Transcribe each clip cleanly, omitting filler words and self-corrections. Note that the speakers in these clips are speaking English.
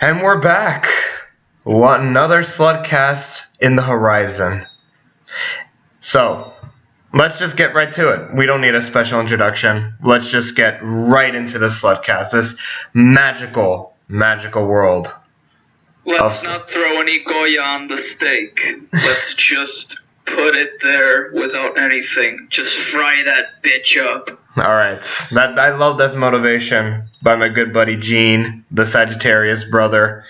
And we're back. Want another Sludcast in the horizon. So, let's just get right to it. We don't need a special introduction. Let's just get right into the Sludcast. This magical world. Let's not throw any Goya on the steak. Let's just put it there without anything. Just fry that bitch up. Alright, I love this motivation by my good buddy Gene, the Sagittarius brother.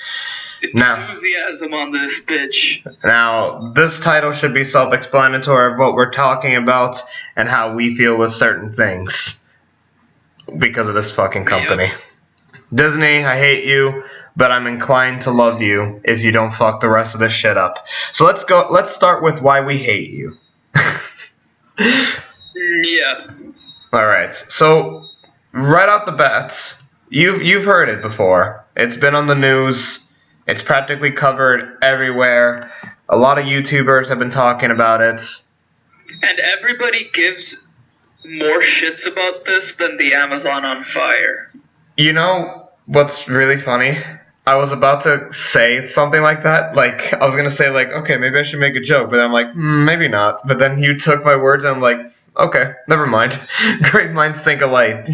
Enthusiasm on this bitch. Now, this title should be self-explanatory of what we're talking about and how we feel with certain things. Because of this fucking company. Yep. Disney, I hate you, but I'm inclined to love you if you don't fuck the rest of this shit up. So let's start with why we hate you. Yeah. Alright, so right off the bat, you've heard it before. It's been on the news. It's practically covered everywhere. A lot of YouTubers have been talking about it. And everybody gives more shits about this than the Amazon on fire. You know what's really funny? I was about to say something like that. Like, I was going to say, like, okay, maybe I should make a joke. But I'm like, maybe not. But then you took my words and I'm like, okay, never mind. Great minds think alike.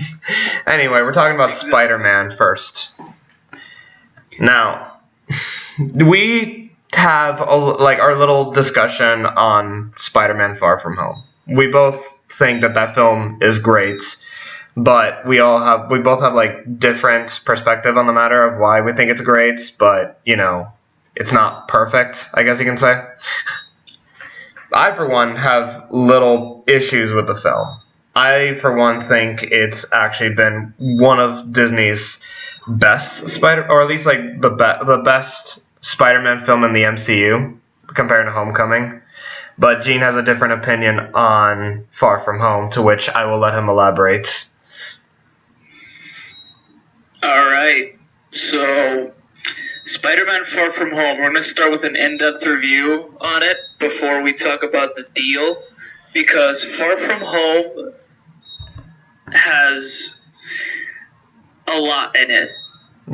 Anyway, we're talking about Spider-Man first. Now, we have our little discussion on Spider-Man Far From Home. We both think that film is great, but we both have like different perspective on the matter of why we think it's great, but you know, it's not perfect, I guess you can say. I for one have little issues with the film. I for one think it's actually been one of Disney's best or at least like the best Spider-Man film in the MCU compared to Homecoming. But Gene has a different opinion on Far From Home, to which I will let him elaborate. Alright, so Spider-Man Far From Home, we're going to start with an in-depth review on it before we talk about the deal, because Far From Home has a lot in it.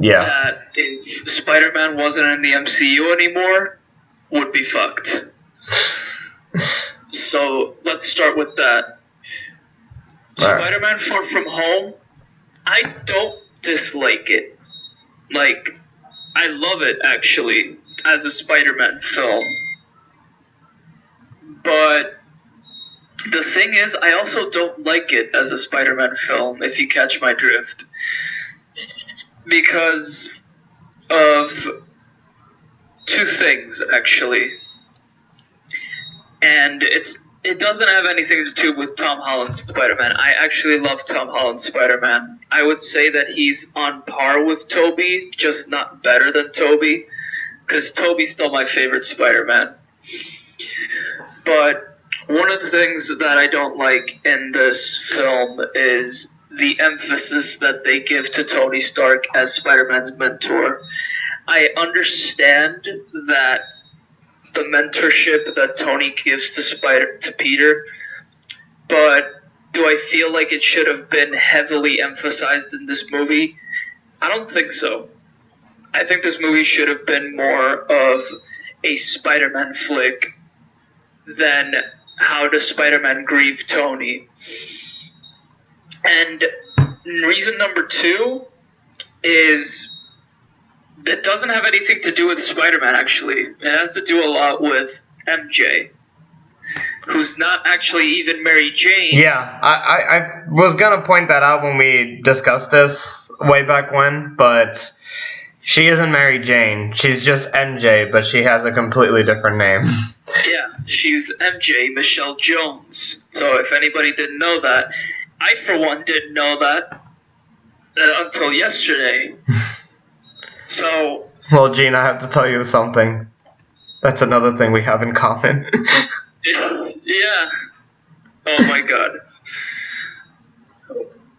Yeah. That if Spider-Man wasn't in the MCU anymore, would be fucked. So, let's start with that. Right. Spider-Man Far From Home, I don't dislike it. Like, I love it, actually, as a Spider-Man film. But the thing is, I also don't like it as a Spider-Man film, if you catch my drift. Because of two things, actually. And it doesn't have anything to do with Tom Holland's Spider-Man. I actually love Tom Holland's Spider-Man. I would say that he's on par with Tobey, just not better than Tobey, because Tobey's still my favorite Spider-Man. But one of the things that I don't like in this film is the emphasis that they give to Tony Stark as Spider-Man's mentor. I understand that the mentorship that Tony gives to Peter, but do I feel like it should have been heavily emphasized in this movie? I don't think so. I think this movie should have been more of a Spider-Man flick than how does Spider-Man grieve Tony. And reason number two is it doesn't have anything to do with Spider-Man, actually. It has to do a lot with MJ, who's not actually even Mary Jane. Yeah, I was going to point that out when we discussed this way back when, but she isn't Mary Jane. She's just MJ, but she has a completely different name. Yeah, she's MJ Michelle Jones. So if anybody didn't know that, I for one didn't know that until yesterday. So. Well, Gene, I have to tell you something. That's another thing we have in common. Yeah. Oh my god.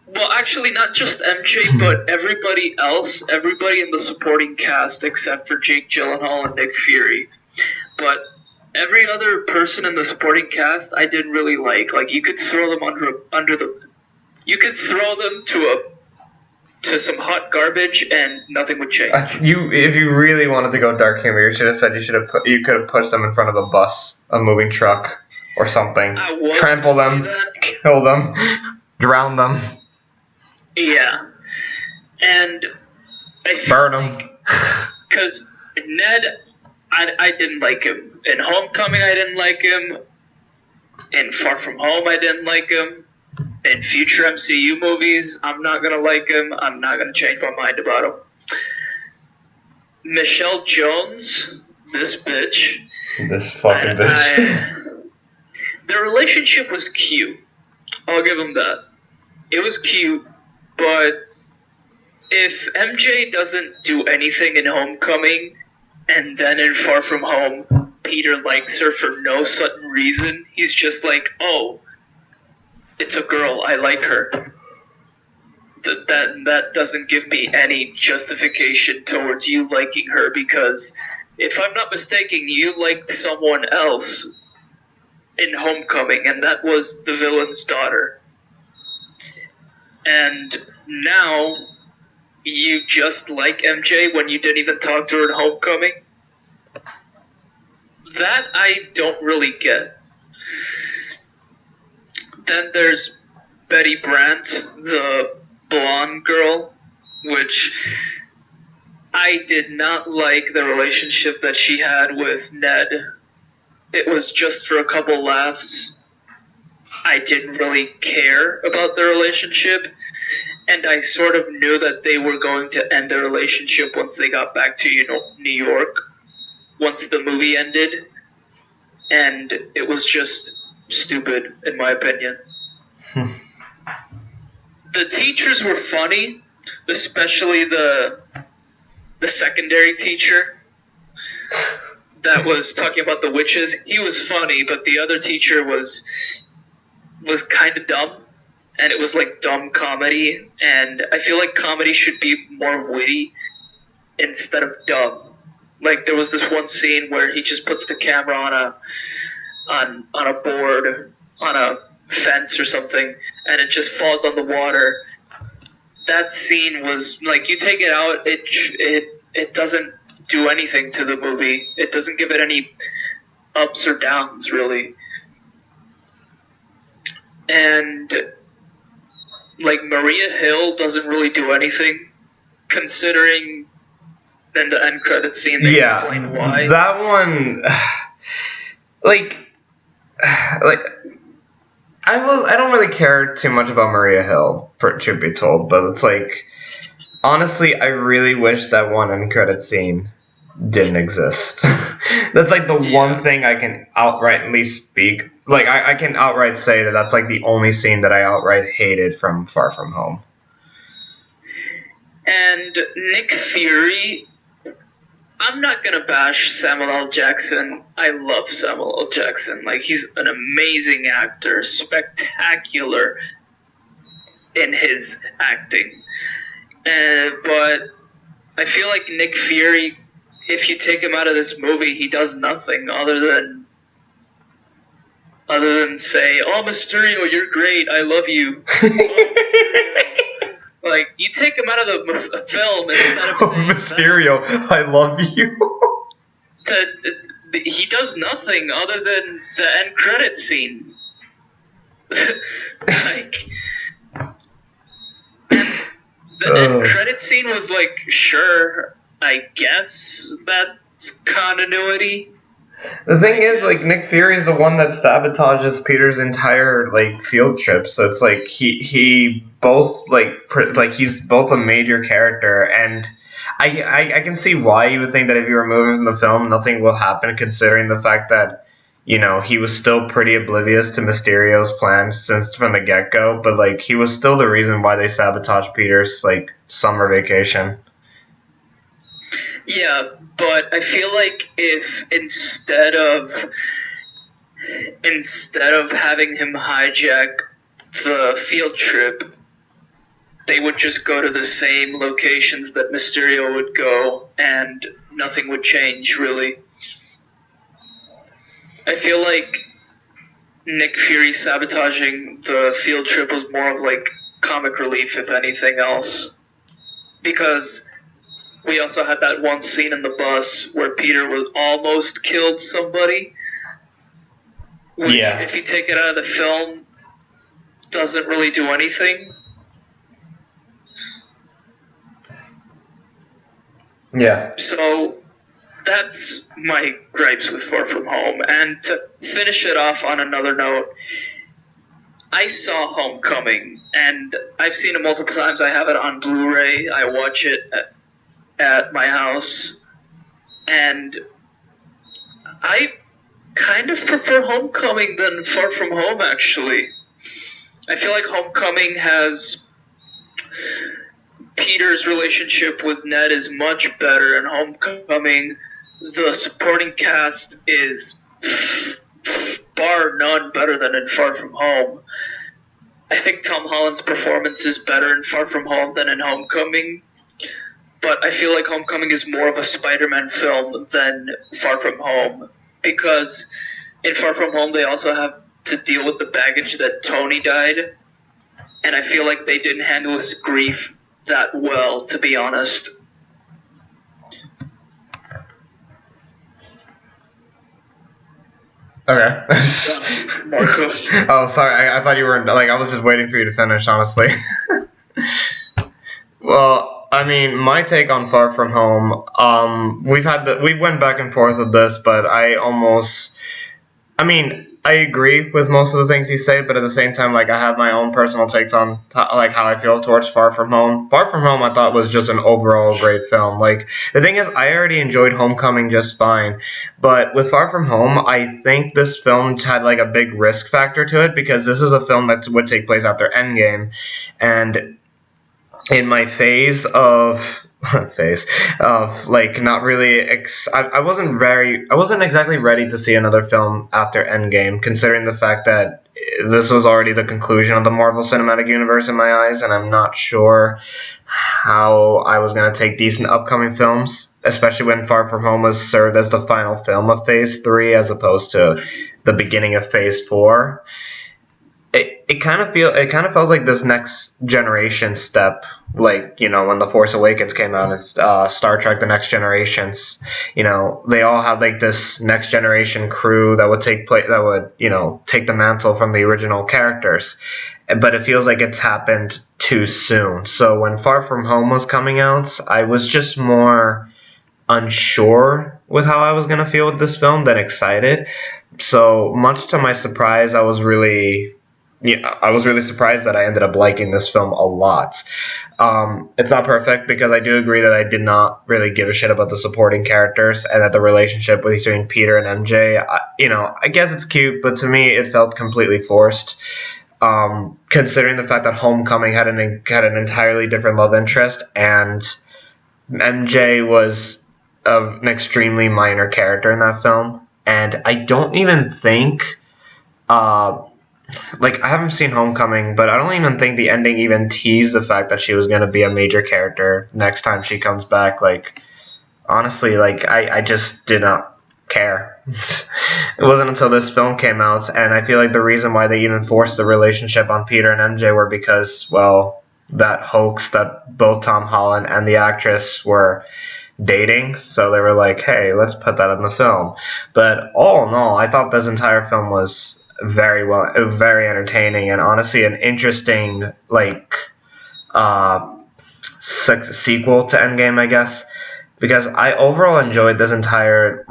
Well, actually, not just MJ, but everybody else, everybody in the supporting cast except for Jake Gyllenhaal and Nick Fury. But every other person in the supporting cast I didn't really like. Like, you could throw them you could throw them to to some hot garbage and nothing would change. If you really wanted to go dark humor, you should have said you could have pushed them in front of a bus, a moving truck, or something. Trample them, kill them, drown them. Yeah, and burn them. Because Ned, I didn't like him. In Homecoming, I didn't like him. In Far From Home, I didn't like him. In future MCU movies, I'm not going to like him. I'm not going to change my mind about him. Michelle Jones, this bitch. This fucking bitch. Their relationship was cute. I'll give them that. It was cute, but if MJ doesn't do anything in Homecoming, and then in Far From Home, Peter likes her for no sudden reason, he's just like, oh, it's a girl, I like her. That doesn't give me any justification towards you liking her, because if I'm not mistaken, you liked someone else in Homecoming, and that was the villain's daughter. And now you just like MJ when you didn't even talk to her in Homecoming? That I don't really get. Then there's Betty Brant, the blonde girl, which I did not like the relationship that she had with Ned. It was just for a couple laughs. I didn't really care about the relationship, and I sort of knew that they were going to end their relationship once they got back to New York, once the movie ended, and it was just stupid, in my opinion. The teachers were funny, especially the secondary teacher that was talking about the witches. He was funny, but the other teacher was kind of dumb, and it was like dumb comedy, and I feel like comedy should be more witty instead of dumb. Like, there was this one scene where he just puts the camera on a board, on a fence or something, and it just falls on the water. That scene was, like, you take it out, it doesn't do anything to the movie. It doesn't give it any ups or downs, really. And, like, Maria Hill doesn't really do anything, considering in the end credit scene they explain why. That one, like, I don't really care too much about Maria Hill, truth be told, but it's like, honestly, I really wish that one end credit scene didn't exist. That's like the one thing I can outrightly speak. Like, I can outright say that that's like the only scene that I outright hated from Far From Home. And Nick Fury, I'm not gonna bash Samuel L. Jackson. I love Samuel L. Jackson. Like, he's an amazing actor, spectacular in his acting. But I feel like Nick Fury, if you take him out of this movie, he does nothing other than say, "Oh, Mysterio, you're great. I love you." Like, you take him out of the film instead of saying, Mysterio, I love you. He does nothing other than the end credit scene. Like, the end credit scene was like, sure, I guess that's continuity. The thing is, like, Nick Fury is the one that sabotages Peter's entire, like, field trip. So it's like he both, like he's both a major character, and I can see why you would think that if you remove him from the film, nothing will happen, considering the fact that, you know, he was still pretty oblivious to Mysterio's plans since from the get-go, but, like, he was still the reason why they sabotaged Peter's, like, summer vacation. Yeah, but I feel like if instead of having him hijack the field trip, they would just go to the same locations that Mysterio would go, and nothing would change, really. I feel like Nick Fury sabotaging the field trip was more of, like, comic relief, if anything else. because we also had that one scene in the bus where Peter was almost killed somebody, which, if you take it out of the film, doesn't really do anything. Yeah. So that's my gripes with Far From Home. And to finish it off on another note, I saw Homecoming, and I've seen it multiple times. I have it on Blu-ray. I watch it at my house, and I kind of prefer Homecoming than Far From Home, actually. I feel like Homecoming has Peter's relationship with Ned is much better. In Homecoming, the supporting cast is bar none better than in Far From Home. I think Tom Holland's performance is better in Far From Home than in Homecoming, but I feel like Homecoming is more of a Spider-Man film than Far From Home, because in Far From Home they also have to deal with the baggage that Tony died, and I feel like they didn't handle his grief that well, to be honest. Okay. Marcos. Oh, sorry. I thought you were like, I was just waiting for you to finish, honestly. Well, I mean, my take on Far From Home, we went back and forth with this, but I mean, I agree with most of the things you say, but at the same time, like, I have my own personal takes on like how I feel towards Far From Home. Far From Home, I thought was just an overall great film. Like, the thing is, I already enjoyed Homecoming just fine, but with Far From Home, I think this film had like a big risk factor to it, because this is a film that would take place after Endgame, and in my phase of like not really I wasn't exactly ready to see another film after Endgame, considering the fact that this was already the conclusion of the Marvel Cinematic Universe in my eyes, and I'm not sure how I was going to take these upcoming films, especially when Far From Home was served as the final film of Phase 3 as opposed to the beginning of Phase 4. It kind of feels like this next generation step, like, you know, when The Force Awakens came out and Star Trek: The Next Generations, you know, they all had like this next generation crew that would take the mantle from the original characters, but it feels like it's happened too soon. So when Far From Home was coming out, I was just more unsure with how I was gonna feel with this film than excited. So much to my surprise, I was really surprised that I ended up liking this film a lot. It's not perfect, because I do agree that I did not really give a shit about the supporting characters, and that the relationship between Peter and MJ, I guess it's cute, but to me it felt completely forced. Considering the fact that Homecoming had an entirely different love interest, and MJ was an extremely minor character in that film, and I don't even think. I haven't seen Homecoming, but I don't even think the ending even teased the fact that she was going to be a major character next time she comes back. Like, honestly, like, I just did not care. It wasn't until this film came out, and I feel like the reason why they even forced the relationship on Peter and MJ were because, well, that hoax that both Tom Holland and the actress were dating, so they were like, hey, let's put that in the film. But all in all, I thought this entire film was very entertaining, and honestly an interesting sequel to Endgame, I guess, because I overall enjoyed this entire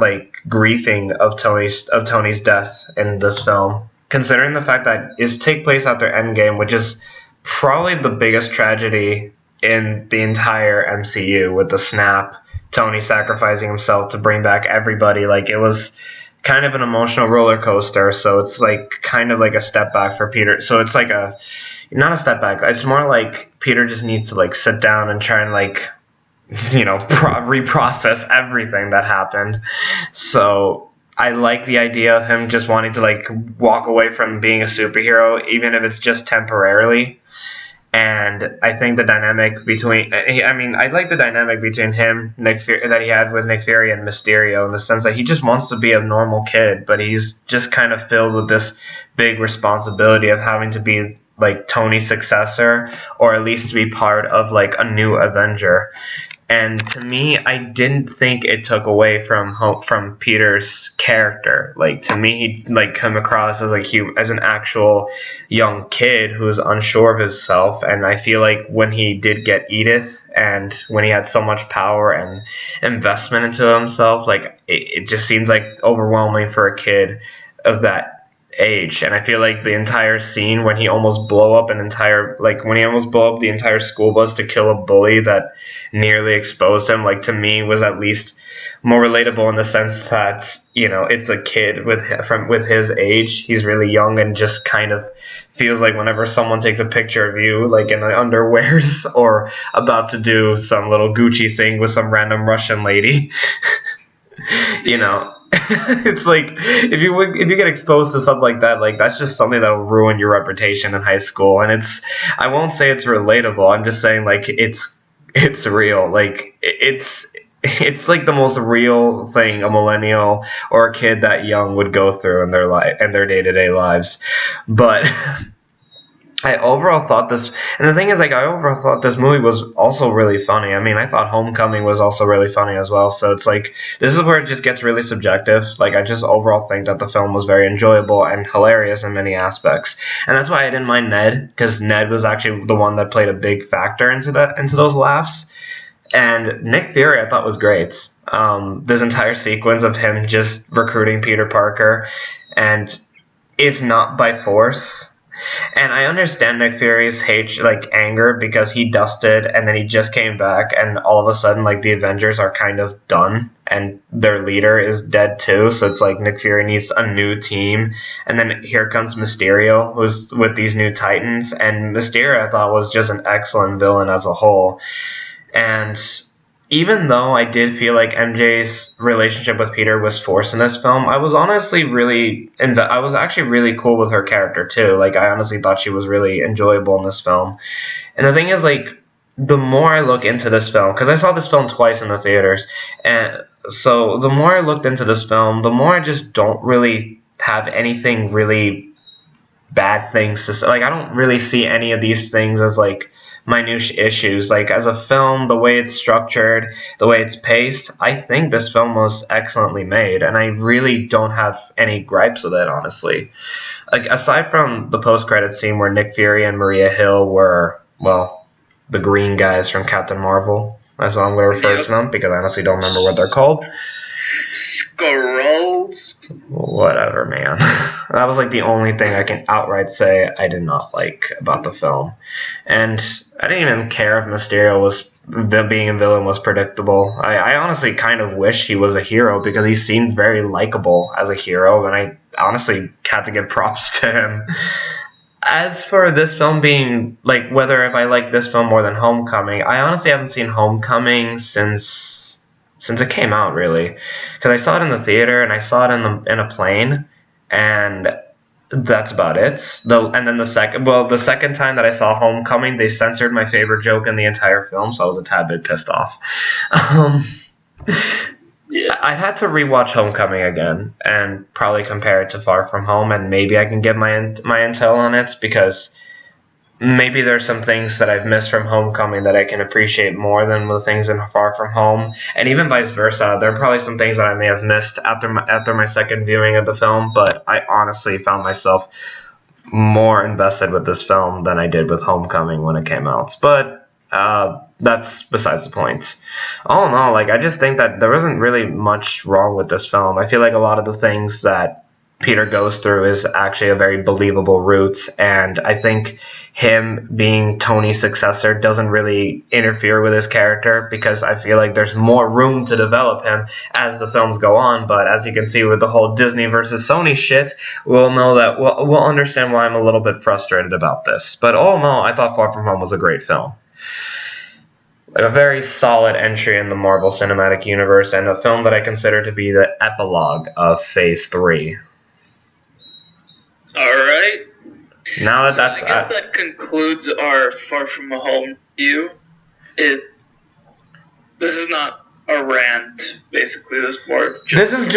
grieving of Tony's death in this film, considering the fact that it takes place after Endgame, which is probably the biggest tragedy in the entire MCU, with the snap, Tony sacrificing himself to bring back everybody. Like, it was kind of an emotional roller coaster, so it's kind of like a step back for Peter. So it's not a step back. It's more like Peter just needs to sit down and try and reprocess everything that happened. So I like the idea of him just wanting to walk away from being a superhero, even if it's just temporarily. And I think the dynamic between, I like the dynamic between him, that he had with Nick Fury and Mysterio, in the sense that he just wants to be a normal kid, but he's just kind of filled with this big responsibility of having to be like Tony's successor, or at least to be part of like a new Avenger. And to me, I didn't think it took away from Peter's character. Like, to me, he like come across as as an actual young kid who was unsure of himself. And I feel like when he did get Edith, and when he had so much power and investment into himself, like it just seems like overwhelming for a kid of that age. And I feel like the entire scene when he almost blow up the entire school bus to kill a bully that nearly exposed him, like, to me was at least more relatable in the sense that, you know, it's a kid with his age. He's really young and just kind of feels like whenever someone takes a picture of you, like in the underwears, or about to do some little Gucci thing with some random Russian lady, you know, it's like if you get exposed to something like that, like that's just something that'll ruin your reputation in high school. And I won't say it's relatable. I'm just saying, like, it's real. Like it's like the most real thing a millennial or a kid that young would go through in their day-to-day lives. But I overall thought this, and the thing is, like, I overall thought this movie was also really funny. I mean, I thought Homecoming was also really funny as well. So it's like, this is where it just gets really subjective. Like, I just overall think that the film was very enjoyable and hilarious in many aspects. And that's why I didn't mind Ned, because Ned was actually the one that played a big factor into those laughs. And Nick Fury, I thought, was great. This entire sequence of him just recruiting Peter Parker, and if not by force. And I understand Nick Fury's anger, because he dusted and then he just came back, and all of a sudden, like, the Avengers are kind of done and their leader is dead too. So it's like Nick Fury needs a new team, and then here comes Mysterio who's with these new Titans, and Mysterio, I thought, was just an excellent villain as a whole. And even though I did feel like MJ's relationship with Peter was forced in this film, I was honestly I was actually really cool with her character too. Like, I honestly thought she was really enjoyable in this film. And the thing is, like, the more I look into this film, because I saw this film twice in the theaters, and so the more I looked into this film, the more I just don't really have anything really bad things to say. Like, I don't really see any of these things as, like, minute issues. Like, as a film, the way it's structured, the way it's paced, I think this film was excellently made, and I really don't have any gripes with it, honestly. Like, aside from the post-credit scene where Nick Fury and Maria Hill were, well, the green guys from Captain Marvel, that's what I'm going to refer to them, because I honestly don't remember what they're called. Squirrels? Whatever, man. That was like the only thing I can outright say I did not like about the film. And I didn't even care if Mysterio being a villain was predictable. I honestly kind of wish he was a hero, because he seemed very likable as a hero, and I honestly had to give props to him. As for this film being, like, whether if I like this film more than Homecoming, I honestly haven't seen Homecoming since it came out, really, because I saw it in the theater and I saw it in a plane, and that's about it. The second time that I saw Homecoming, they censored my favorite joke in the entire film, so I was a tad bit pissed off. Yeah. I had to rewatch Homecoming again and probably compare it to Far From Home, and maybe I can give my intel on it, because maybe there's some things that I've missed from Homecoming that I can appreciate more than the things in Far From Home, and even vice versa. There are probably some things that I may have missed after my second viewing of the film, but I honestly found myself more invested with this film than I did with Homecoming when it came out. But that's besides the point. All in all, like, I just think that there isn't really much wrong with this film. I feel like a lot of the things that Peter goes through is actually a very believable route, and I think him being Tony's successor doesn't really interfere with his character, because I feel like there's more room to develop him as the films go on. But as you can see with the whole Disney versus Sony shit, we'll understand why I'm a little bit frustrated about this. But all in all, I thought Far From Home was a great film. A very solid entry in the Marvel Cinematic Universe, and a film that I consider to be the epilogue of Phase 3. All right. Now that I guess that concludes our Far From Home view. This is not a rant. basically. This more. This is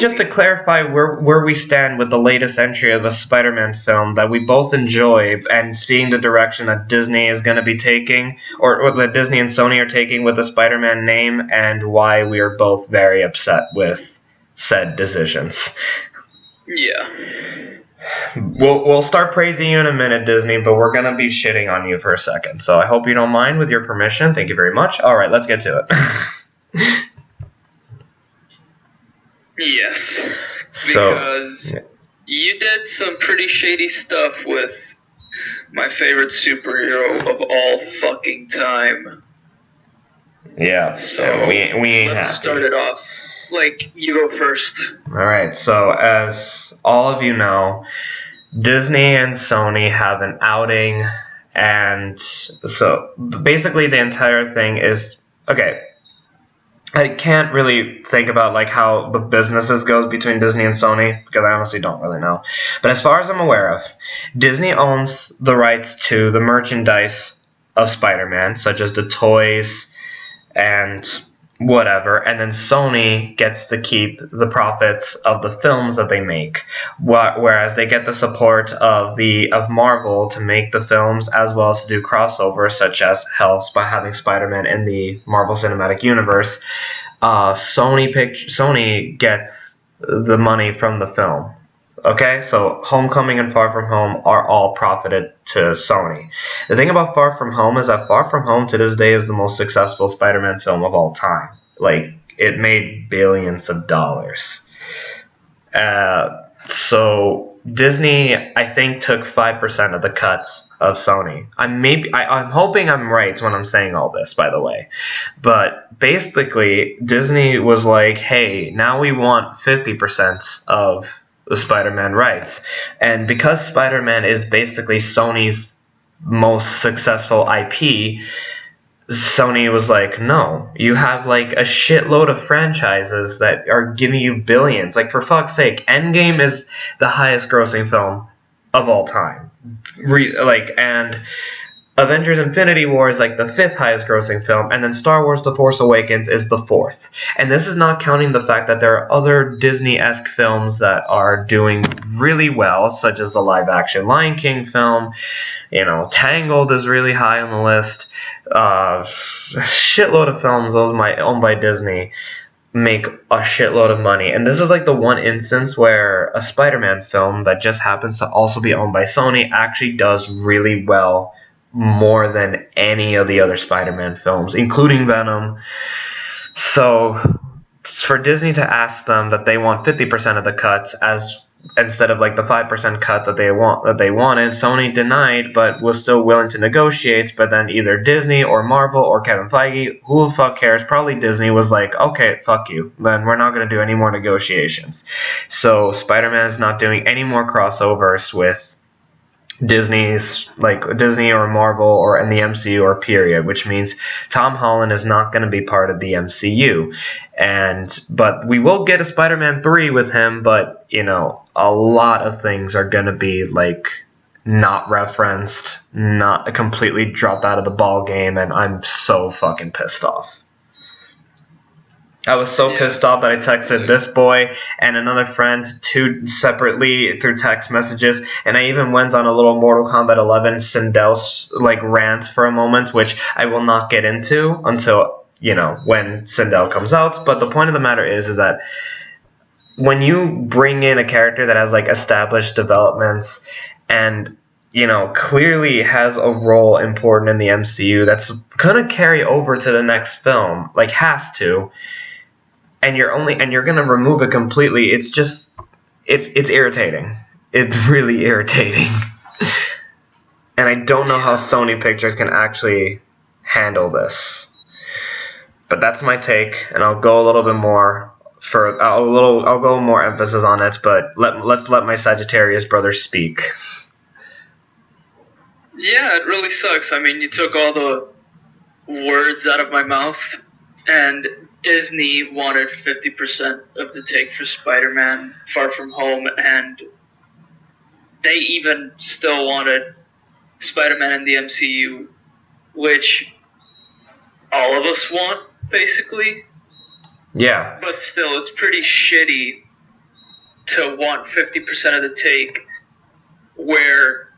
just to clarify where we stand with the latest entry of a Spider-Man film that we both enjoy, and seeing the direction that Disney is going to be taking, or that Disney and Sony are taking with the Spider-Man name, and why we are both very upset with said decisions. Yeah. We'll start praising you in a minute, Disney, but we're gonna be shitting on you for a second. So I hope you don't mind. With your permission, thank you very much. All right, let's get to it. Yes. So, Because you did some pretty shady stuff with my favorite superhero of all fucking time. Yeah. So we ain't let's happy. start it off. Like, you go first. All right. So as all of you know, Disney and Sony have an outing, and so basically the entire thing is okay. I can't really think about like how the businesses goes between Disney and Sony because I honestly don't really know. But as far as I'm aware of, Disney owns the rights to the merchandise of Spider-Man, such as the toys and whatever, and then Sony gets to keep the profits of the films that they make, whereas they get the support of Marvel to make the films as well as to do crossovers, such as by having Spider-Man in the Marvel Cinematic Universe. Sony gets the money from the film. Okay, so Homecoming and Far From Home are all profited to Sony. The thing about Far From Home is that Far From Home to this day is the most successful Spider-Man film of all time. Like, it made billions of dollars. So Disney, I think, took 5% of the cuts of Sony. I'm hoping I'm right when I'm saying all this, by the way. But basically, Disney was like, hey, now we want 50% of the Spider-Man rights. And because Spider-Man is basically Sony's most successful IP, Sony was like, no, you have like a shitload of franchises that are giving you billions. Like, for fuck's sake, Endgame is the highest grossing film of all time. And Avengers Infinity War is like the 5th highest grossing film, and then Star Wars The Force Awakens is the 4th. And this is not counting the fact that there are other Disney-esque films that are doing really well, such as the live-action Lion King film. You know, Tangled is really high on the list. Shitload of films owned by Disney make a shitload of money. And this is like the one instance where a Spider-Man film that just happens to also be owned by Sony actually does really well, more than any of the other Spider-Man films, including Venom. So for Disney to ask them that they want 50% of the cuts instead of like the 5% cut that they wanted, Sony denied, but was still willing to negotiate. But then either Disney or Marvel or Kevin Feige, who the fuck cares? Probably Disney was like, okay, fuck you. Then we're not going to do any more negotiations. So Spider-Man is not doing any more crossovers with Disney or Marvel or in the MCU or period, which means Tom Holland is not going to be part of the MCU. But we will get a Spider-Man 3 with him, but you know, a lot of things are going to be like not referenced, not completely dropped out of the ball game, and I'm so fucking pissed off. I was so pissed off that I texted this boy and another friend separately through text messages, and I even went on a little Mortal Kombat 11 Sindel like rant for a moment, which I will not get into until, you know, when Sindel comes out. But the point of the matter is that when you bring in a character that has like established developments and, you know, clearly has a role important in the MCU that's gonna carry over to the next film, like has to, and you're gonna remove it completely, it's irritating. It's really irritating. And I don't know how Sony Pictures can actually handle this. But that's my take, and I'll go a little bit more I'll go more emphasis on it, but let's let my Sagittarius brother speak. Yeah, it really sucks. I mean, you took all the words out of my mouth, and Disney wanted 50% of the take for Spider-Man Far From Home, and they even still wanted Spider-Man in the MCU, which all of us want, basically. Yeah. But still, it's pretty shitty to want 50% of the take where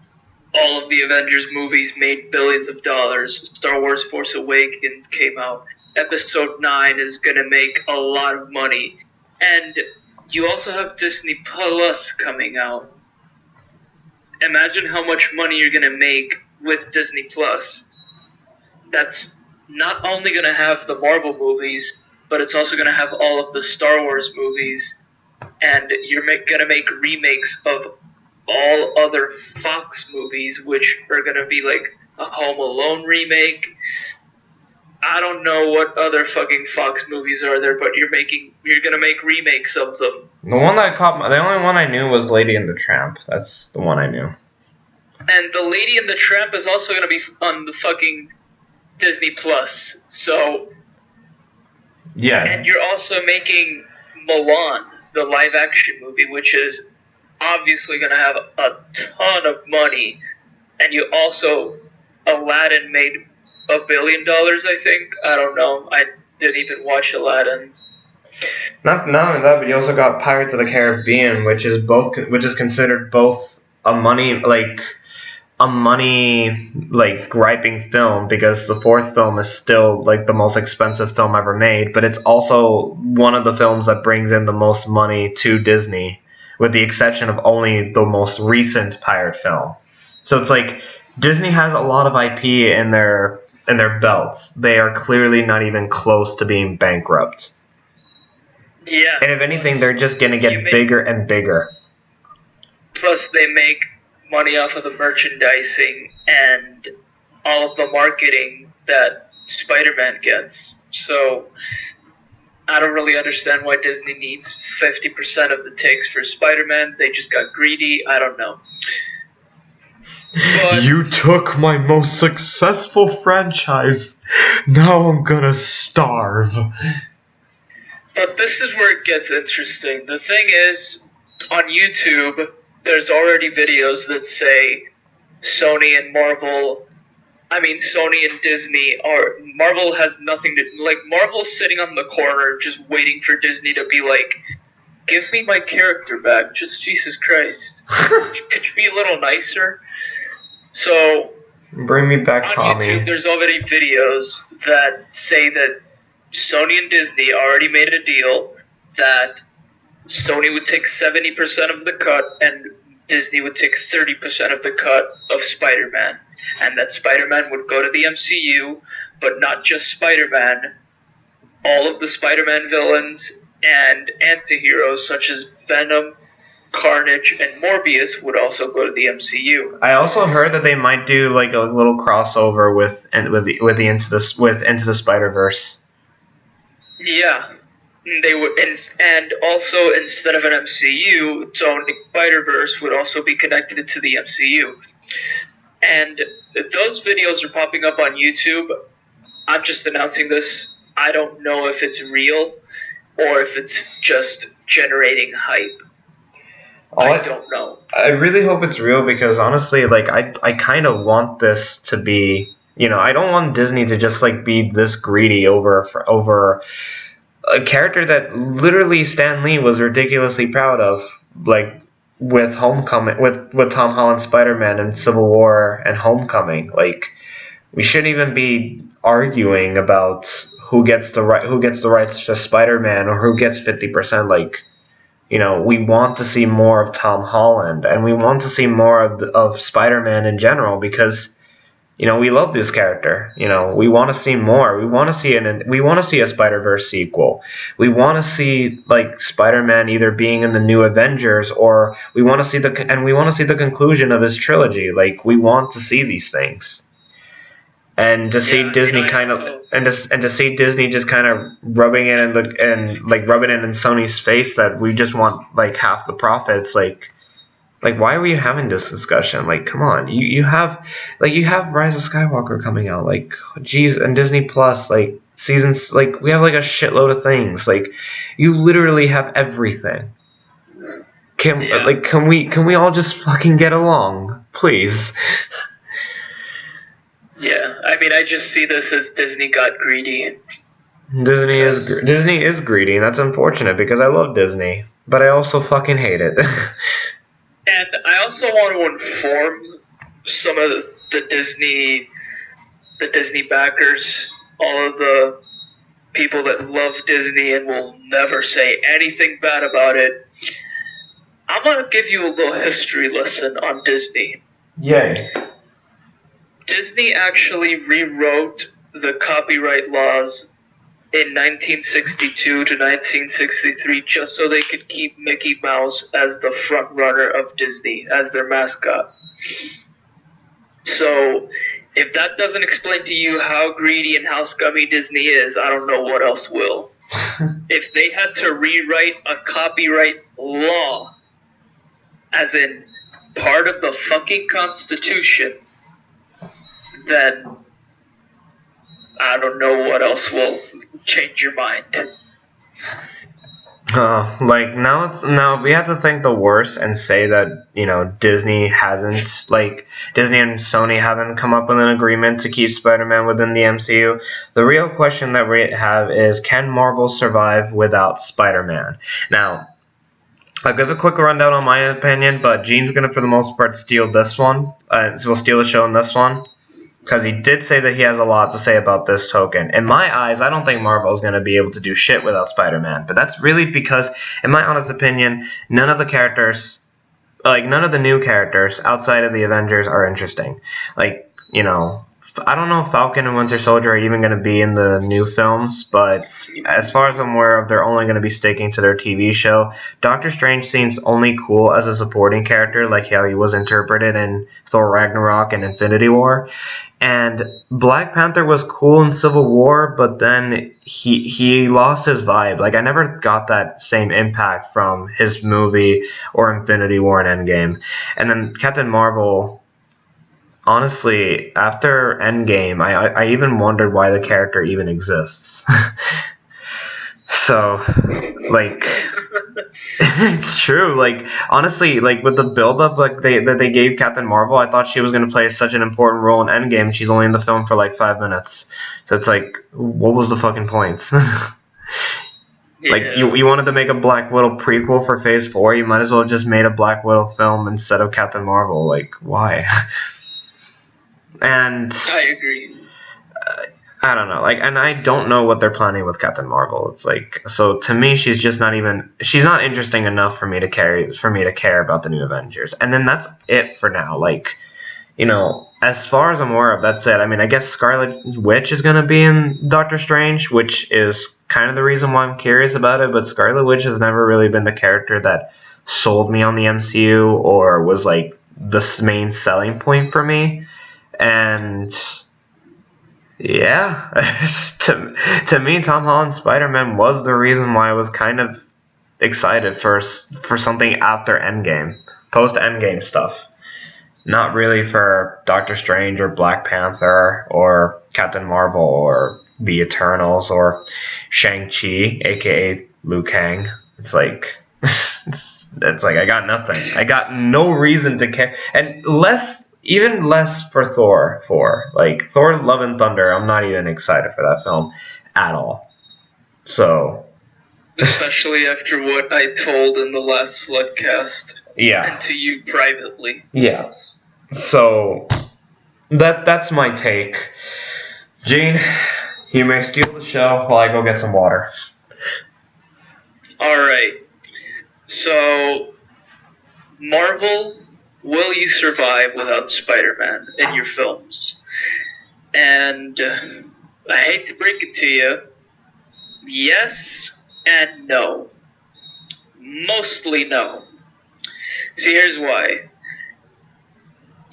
all of the Avengers movies made billions of dollars. Star Wars Force Awakens came out. Episode 9 is going to make a lot of money. And you also have Disney Plus coming out. Imagine how much money you're going to make with Disney Plus. That's not only going to have the Marvel movies, but it's also going to have all of the Star Wars movies. And you're going to make remakes of all other Fox movies, which are going to be like a Home Alone remake. I don't know what other fucking Fox movies are there, but you're going to make remakes of them. The only one I knew was Lady and the Tramp. That's the one I knew. And the Lady and the Tramp is also going to be on the fucking Disney Plus. So, yeah. And you're also making Mulan, the live action movie, which is obviously going to have a ton of money. And you also, Aladdin made $1 billion, I think. I don't know. I didn't even watch Aladdin. Not only that, but you also got Pirates of the Caribbean, which is considered both a money griping film, because the fourth film is still like the most expensive film ever made, but it's also one of the films that brings in the most money to Disney, with the exception of only the most recent pirate film. So it's like Disney has a lot of IP in their belts. They are clearly not even close to being bankrupt. Yeah. And if anything, they're just gonna get bigger and bigger. Plus, they make money off of the merchandising and all of the marketing that Spider-Man gets. So, I don't really understand why Disney needs 50% of the takes for Spider-Man. They just got greedy. I don't know. But you took my most successful franchise. Now I'm gonna starve. But this is where it gets interesting. The thing is, on YouTube, there's already videos that say Sony and Disney Marvel has nothing to, like, Marvel's sitting on the corner just waiting for Disney to be like, give me my character back, just Jesus Christ. Could you be a little nicer? So, bring me back, Tommy. On YouTube, there's already videos that say that Sony and Disney already made a deal that Sony would take 70% of the cut and Disney would take 30% of the cut of Spider-Man. And that Spider-Man would go to the MCU, but not just Spider-Man. All of the Spider-Man villains and anti-heroes such as Venom, Carnage, and Morbius would also go to the MCU. I also heard that they might do like a little crossover with Into the Spider-Verse. Yeah, they would, and also instead of an MCU, Sony Spider-Verse would also be connected to the MCU. And those videos are popping up on YouTube. I'm just announcing this. I don't know if it's real or if it's just generating hype. I don't know. I really hope it's real, because honestly, like, I kind of want this to be, I don't want Disney to just like be this greedy over a character that literally Stan Lee was ridiculously proud of, like with Homecoming, with Tom Holland's Spider-Man and Civil War and Homecoming. Like, we shouldn't even be arguing about who gets the rights to Spider-Man or who gets 50%. Like, we want to see more of Tom Holland, and we want to see more of Spider-Man in general, because, we love this character. We want to see more. We want to see a Spider-Verse sequel. We want to see like Spider-Man either being in the new Avengers, or we want to see the conclusion of his trilogy. Like, we want to see these things. And to see Disney to see Disney just kind of rubbing it in Sony's face that we just want like half the profits. Like why are we having this discussion? Like, come on, you have Rise of Skywalker coming out, like, geez, and Disney Plus, like, seasons, like, we have like a shitload of things. Like, you literally have everything. Can we all just fucking get along, please? Yeah, I mean, I just see this as Disney got greedy. Disney is greedy, and that's unfortunate because I love Disney, but I also fucking hate it. And I also want to inform some of the Disney backers, all of the people that love Disney and will never say anything bad about it. I'm gonna give you a little history lesson on Disney. Yay. Disney actually rewrote the copyright laws in 1962 to 1963 just so they could keep Mickey Mouse as the front runner of Disney, as their mascot. So, if that doesn't explain to you how greedy and how scummy Disney is, I don't know what else will. If they had to rewrite a copyright law, as in part of the fucking Constitution, then I don't know what else will change your mind. Now we have to think the worst and say that Disney and Sony haven't come up with an agreement to keep Spider-Man within the MCU. The real question that we have is, can Marvel survive without Spider-Man? Now, I'll give a quick rundown on my opinion, but Gene's gonna for the most part steal this one. So we'll steal the show in this one. Because he did say that he has a lot to say about this token. In my eyes, I don't think Marvel is going to be able to do shit without Spider-Man. But that's really because, in my honest opinion, none of the new characters outside of the Avengers are interesting. I don't know if Falcon and Winter Soldier are even going to be in the new films, but as far as I'm aware of, they're only going to be sticking to their TV show. Doctor Strange seems only cool as a supporting character, like how he was interpreted in Thor Ragnarok and Infinity War. And Black Panther was cool in Civil War, but then he lost his vibe. Like, I never got that same impact from his movie or Infinity War and Endgame. And then Captain Marvel, honestly, after Endgame, I even wondered why the character even exists. So, it's true. Honestly, with the build-up that they gave Captain Marvel, I thought she was going to play such an important role in Endgame. She's only in the film for 5 minutes. So it's what was the fucking point? Yeah. You wanted to make a Black Widow prequel for Phase 4, you might as well have just made a Black Widow film instead of Captain Marvel. Why? And I agree. I don't know, and I don't know what they're planning with Captain Marvel. It's so to me, she's not interesting enough for me to care about the new Avengers. And then that's it for now. As far as I'm aware of, that's it. I mean, I guess Scarlet Witch is gonna be in Doctor Strange, which is kind of the reason why I'm curious about it. But Scarlet Witch has never really been the character that sold me on the MCU or was the main selling point for me. And yeah, to me, Tom Holland's Spider-Man was the reason why I was kind of excited for something after Endgame, post-Endgame stuff. Not really for Doctor Strange or Black Panther or Captain Marvel or the Eternals or Shang-Chi, aka Liu Kang. It's I got nothing. I got no reason to care, and even less for Thor 4. Thor Love and Thunder, I'm not even excited for that film at all. So, especially after what I told in the last Slugcast. Yeah. And to you privately. Yeah. So that's my take. Gene, you may steal the show while I go get some water. Alright. So, Marvel, will you survive without Spider-Man in your films? And I hate to break it to you, yes and no. Mostly no. See, here's why.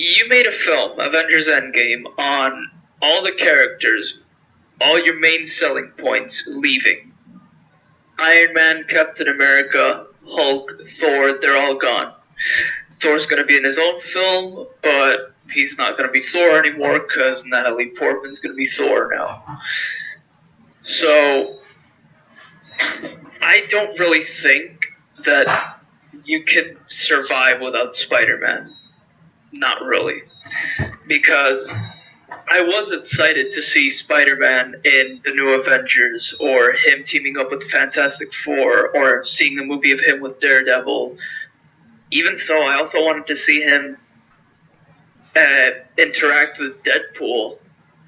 You made a film, Avengers Endgame, on all the characters, all your main selling points leaving. Iron Man, Captain America, Hulk, Thor, they're all gone. Thor's going to be in his own film, but he's not going to be Thor anymore because Natalie Portman's going to be Thor now. So, I don't really think that you can survive without Spider-Man. Not really. Because I was excited to see Spider-Man in the new Avengers, or him teaming up with the Fantastic Four, or seeing a movie of him with Daredevil. Even so, I also wanted to see him interact with Deadpool,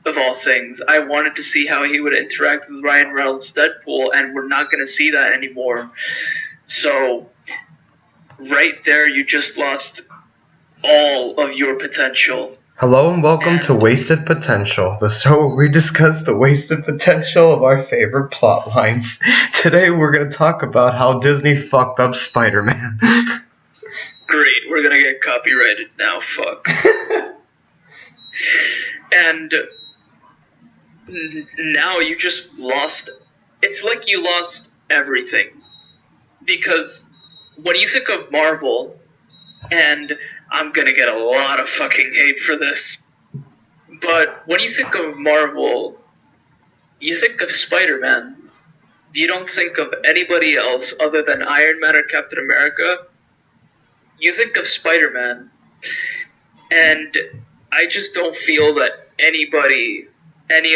of all things. I wanted to see how he would interact with Ryan Reynolds' Deadpool, and we're not going to see that anymore. So, right there, you just lost all of your potential. Hello and welcome to Wasted Potential, the show where we discuss the wasted potential of our favorite plot lines. Today we're going to talk about how Disney fucked up Spider-Man. Great, we're going to get copyrighted now, fuck. And now you just lost. It's like you lost everything. Because when you think of Marvel, and I'm gonna get a lot of fucking hate for this, but when you think of Marvel, you think of Spider-Man. You don't think of anybody else other than Iron Man or Captain America. You think of Spider-Man. And I just don't feel that any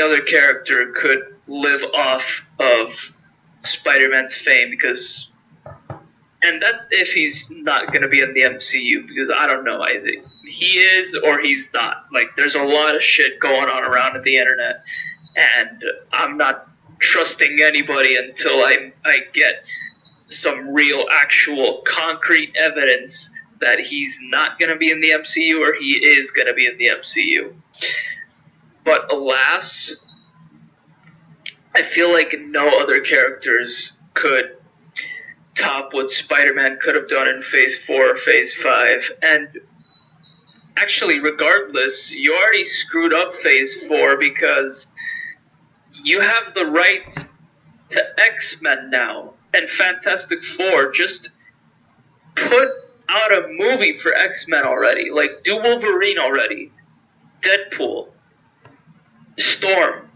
other character could live off of Spider-Man's fame, because... And that's if he's not going to be in the MCU, because I don't know. I think he is or he's not. Like, there's a lot of shit going on around the internet, and I'm not trusting anybody until I get some real, actual, concrete evidence that he's not going to be in the MCU or he is going to be in the MCU. But alas, I feel like no other characters could top what Spider-Man could have done in Phase 4 or Phase 5. And actually, regardless, you already screwed up Phase 4 because you have the rights to X-Men now and Fantastic Four. Just put out a movie for X-Men already. Like, do Wolverine already. Deadpool. Storm.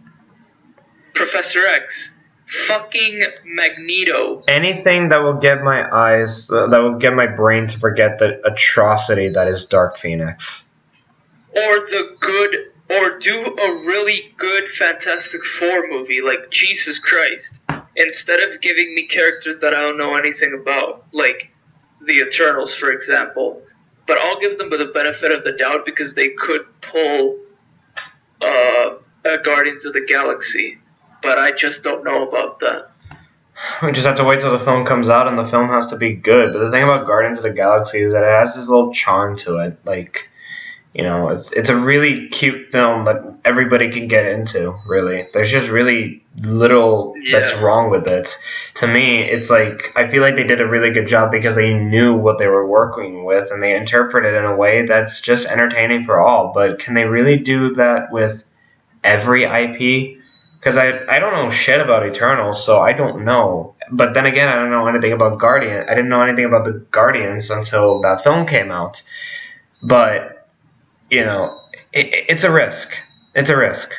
Professor X. Fucking Magneto. Anything that will get my that will get my brain to forget the atrocity that is Dark Phoenix. Or do a really good Fantastic Four movie, like, Jesus Christ. Instead of giving me characters that I don't know anything about, like the Eternals, for example. But I'll give them the benefit of the doubt because they could pull Guardians of the Galaxy. But I just don't know about that. We just have to wait till the film comes out, and the film has to be good. But the thing about Guardians of the Galaxy is that it has this little charm to it. Like, you know, it's a really cute film that everybody can get into, really. There's just really little that's wrong with it. To me, it's like, I feel like they did a really good job because they knew what they were working with, and they interpreted it in a way that's just entertaining for all. But can they really do that with every IP? Because I don't know shit about Eternals, so I don't know. But then again, I don't know anything about Guardian. I didn't know anything about the Guardians until that film came out. But, you know, it's a risk. It's a risk.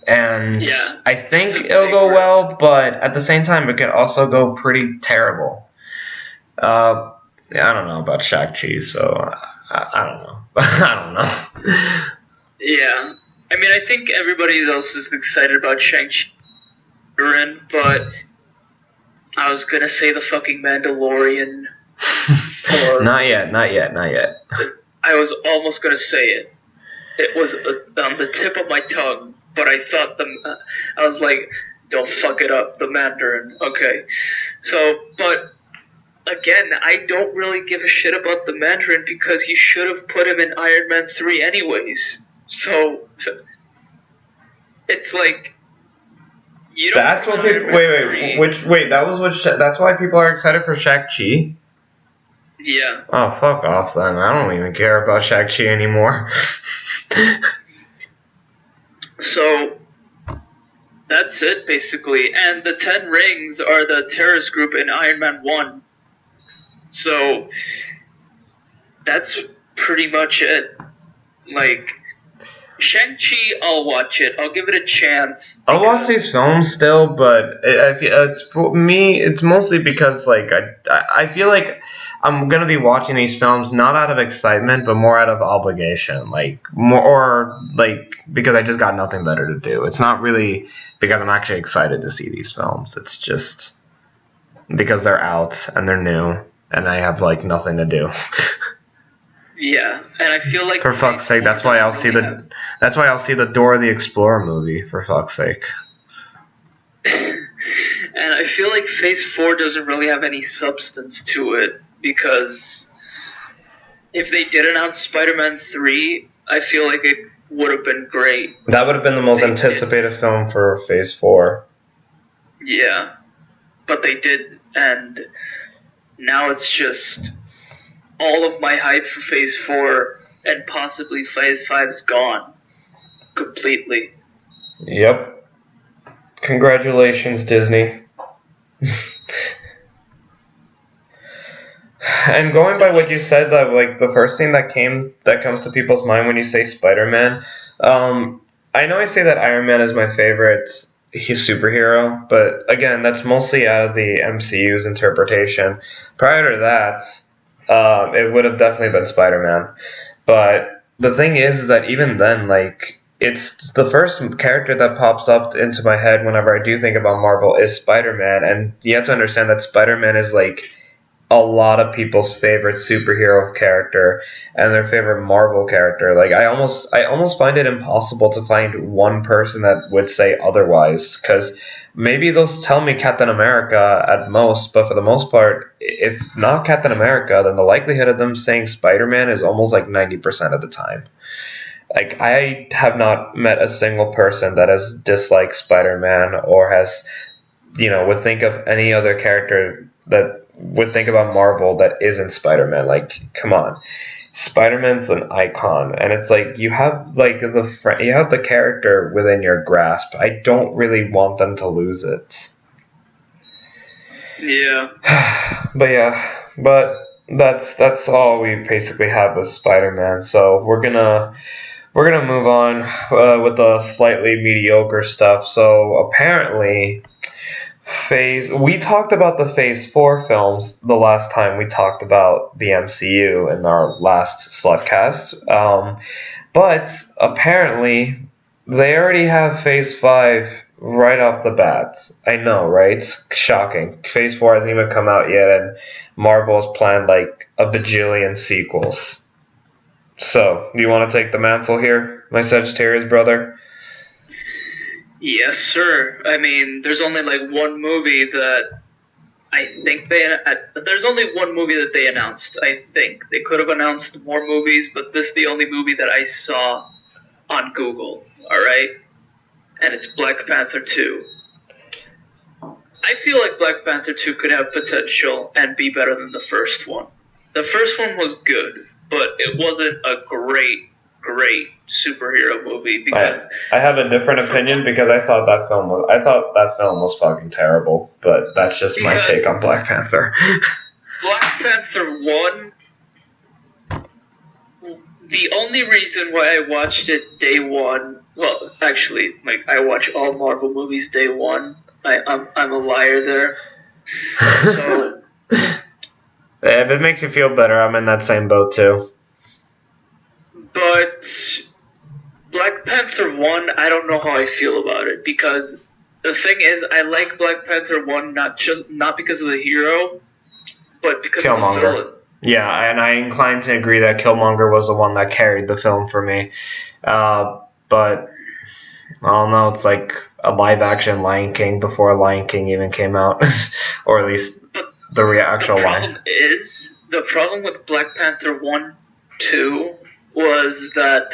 And I think it'll go well, but at the same time, it could also go pretty terrible. I don't know about Shang-Chi, so I don't know. I don't know. Yeah. I mean, I think everybody else is excited about Shang-Chi, but I was gonna say the fucking Mandalorian. Not yet. I was almost gonna say it. It was on the tip of my tongue, but I thought I was like, don't fuck it up, the Mandarin. Okay. So, but again, I don't really give a shit about the Mandarin because you should have put him in Iron Man 3 anyways. So, it's like, you don't... That's what people... Wait, that's why people are excited for Shang-Chi? Yeah. Oh, fuck off then. I don't even care about Shang-Chi anymore. So, that's it, basically. And the 10 Rings are the terrorist group in Iron Man 1. So, that's pretty much it. Like... Shang-Chi, I'll watch it. I'll give it a chance. I'll watch these films still, but I feel it's for me. It's mostly because like I feel like I'm gonna be watching these films not out of excitement, but more out of obligation. Like more or like because I just got nothing better to do. It's not really because I'm actually excited to see these films. It's just because they're out and they're new and I have like nothing to do. Yeah, and I feel like For fuck's sake, that's why I'll see the Dora the Explorer movie. For fuck's sake. And I feel like Phase 4 doesn't really have any substance to it because if they did announce Spider-Man 3, I feel like it would have been great. That would have been the most anticipated film for Phase 4. Yeah, but they didn't, and now it's just all of my hype for Phase 4 and possibly Phase 5 is gone completely. Yep. Congratulations, Disney. And going by what you said, that like the first thing that comes to people's mind when you say Spider-Man, I know I say that Iron Man is my favorite superhero, but again, that's mostly out of the MCU's interpretation. Prior to that, it would have definitely been Spider-Man. But the thing is that even then, like, it's the first character that pops up into my head whenever I do think about Marvel is Spider-Man, and you have to understand that Spider-Man is like a lot of people's favorite superhero character and their favorite Marvel character. Like I almost find it impossible to find one person that would say otherwise, cuz maybe they'll tell me Captain America at most, but for the most part, if not Captain America, then the likelihood of them saying Spider-Man is almost like 90% of the time. Like I have not met a single person that has disliked Spider-Man or has would think of any other character that would think about Marvel that isn't Spider-Man. Like, come on, Spider-Man's an icon, and it's like you have like you have the character within your grasp. I don't really want them to lose it. Yeah. but that's all we basically have with Spider-Man. So we're gonna move on with the slightly mediocre stuff. So apparently we talked about the Phase 4 films the last time we talked about the MCU in our last Slutcast. But apparently they already have Phase 5 right off the bat. I know, right? Shocking. Phase 4 hasn't even come out yet, and Marvel's planned like a bajillion sequels. So, do you want to take the mantle here, my Sagittarius brother? Yes, sir. I mean, there's only like one movie that there's only one movie that they announced. I think they could have announced more movies, but this is the only movie that I saw on Google. All right, and it's Black Panther 2. I feel like Black Panther 2 could have potential and be better than the first one. The first one was good, but it wasn't a great superhero movie because I have a different opinion because I thought that film was fucking terrible, but that's just my take on Black Panther. Black Panther 1, the only reason why I watched it day one, well, actually, like I watch all Marvel movies day one. I'm a liar there. So if it makes you feel better, I'm in that same boat too. But Black Panther 1, I don't know how I feel about it because the thing is, I like Black Panther 1 not because of the hero, but because Killmonger. of the villain. Yeah, and I incline to agree that Killmonger was the one that carried the film for me. But I don't know, it's like a live-action Lion King before Lion King even came out, or at least actual line. The problem with Black Panther 1, 2 was that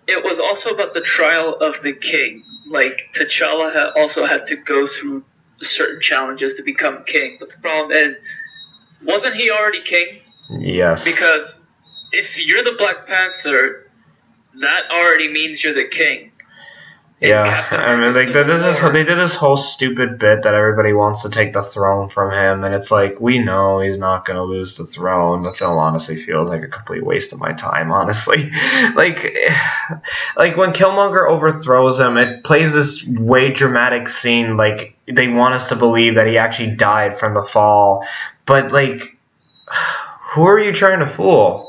it was also about the trial of the king. Like, T'Challa also had to go through certain challenges to become king. But the problem is, wasn't he already king? Yes. Because if you're the Black Panther, that already means you're the king. Yeah, I mean, like they did this whole stupid bit that everybody wants to take the throne from him, and it's like we know he's not gonna lose the throne. The film honestly feels like a complete waste of my time, honestly. like, like when Killmonger overthrows him, it plays this way dramatic scene, like they want us to believe that he actually died from the fall, but like, who are you trying to fool?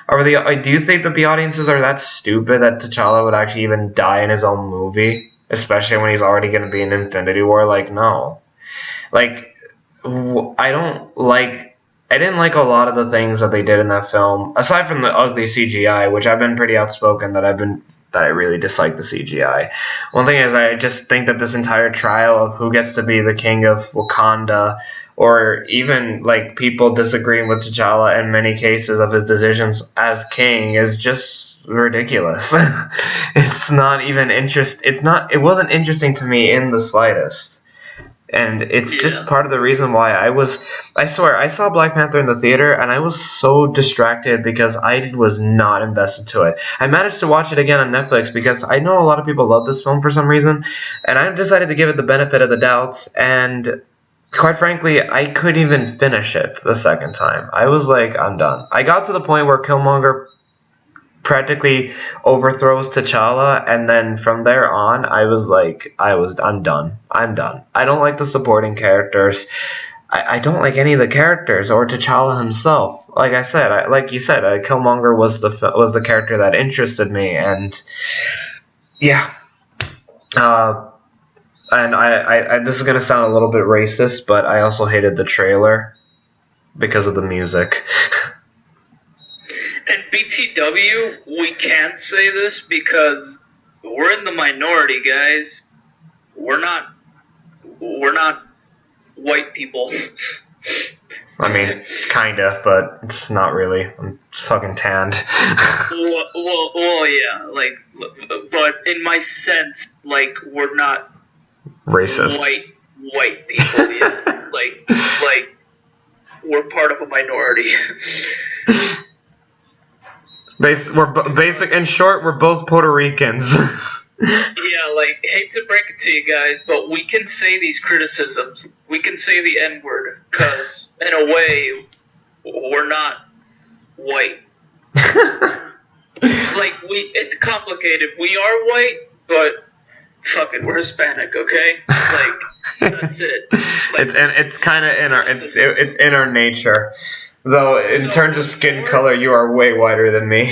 Do you think that the audiences are that stupid that T'Challa would actually even die in his own movie, especially when he's already going to be in Infinity War? Like, no. Like, I don't like. I didn't like a lot of the things that they did in that film, aside from the ugly CGI, which I've been pretty outspoken that I really dislike the CGI. One thing is, I just think that this entire trial of who gets to be the king of Wakanda, or even like people disagreeing with T'Challa in many cases of his decisions as king, is just ridiculous. It's not even it wasn't interesting to me in the slightest. And it's just part of the reason why I swear, I saw Black Panther in the theater and I was so distracted because I was not invested to it. I managed to watch it again on Netflix because I know a lot of people love this film for some reason, and I decided to give it the benefit of the doubts, and quite frankly, I couldn't even finish it the second time. I was like, I'm done. I got to the point where Killmonger practically overthrows T'Challa, and then from there on, I'm done. I'm done. I don't like the supporting characters. I don't like any of the characters or T'Challa himself. Like I said, like you said, Killmonger was the character that interested me, and yeah. And this is gonna sound a little bit racist, but I also hated the trailer because of the music. And BTW, we can't say this because we're in the minority, guys. We're not white people. I mean, kind of, but it's not really. I'm fucking tanned. well, yeah, like, but in my sense, like, we're not racist white people yet. like, we're part of a minority. In short, we're both Puerto Ricans. Yeah, like, hate to break it to you guys, but we can say these criticisms. We can say the N-word, because, in a way, we're not white. Like, it's complicated. We are white, but fuck it, we're Hispanic, okay? Like, that's it. Like, it's kind of in our it's in our nature. Though in terms of skin color, you are way whiter than me.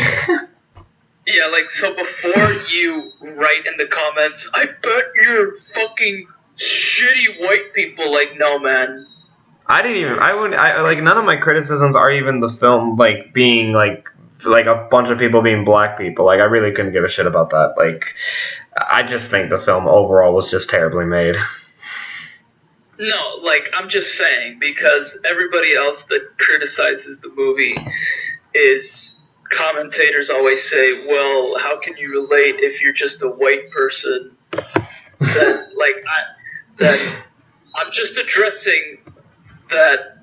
Yeah, like, so before you write in the comments, I bet you're fucking shitty white people, like, no, man. None of my criticisms are even the film, like, being, like a bunch of people being black people. Like, I really couldn't give a shit about that. Like, I just think the film overall was just terribly made. No, like, I'm just saying, because everybody else that criticizes the movie is... Commentators always say, well, how can you relate if you're just a white person? I'm just addressing that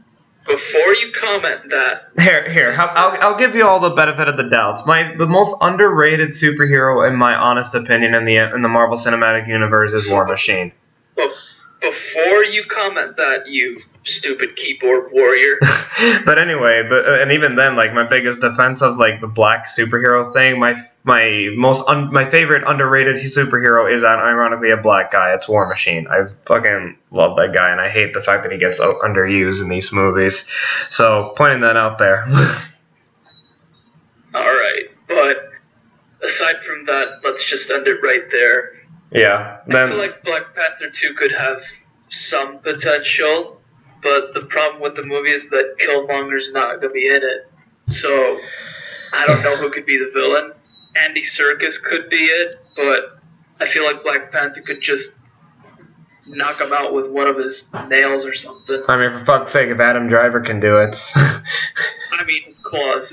before you comment that. Here, I'll give you all the benefit of the doubts. The most underrated superhero, in my honest opinion, in the Marvel Cinematic Universe is War Machine. Before you comment that, you stupid keyboard warrior. But anyway, and even then, like, my biggest defense of, like, the black superhero thing, my favorite underrated superhero is ironically a black guy. It's War Machine. I fucking love that guy, and I hate the fact that he gets underused in these movies. So, pointing that out there. Alright, but aside from that, let's just end it right there. Yeah. I feel like Black Panther 2 could have some potential, but the problem with the movie is that Killmonger's not going to be in it. So, I don't know who could be the villain. Andy Serkis could be it, but I feel like Black Panther could just knock him out with one of his nails or something. I mean, for fuck's sake, if Adam Driver can do it. I mean, his claws.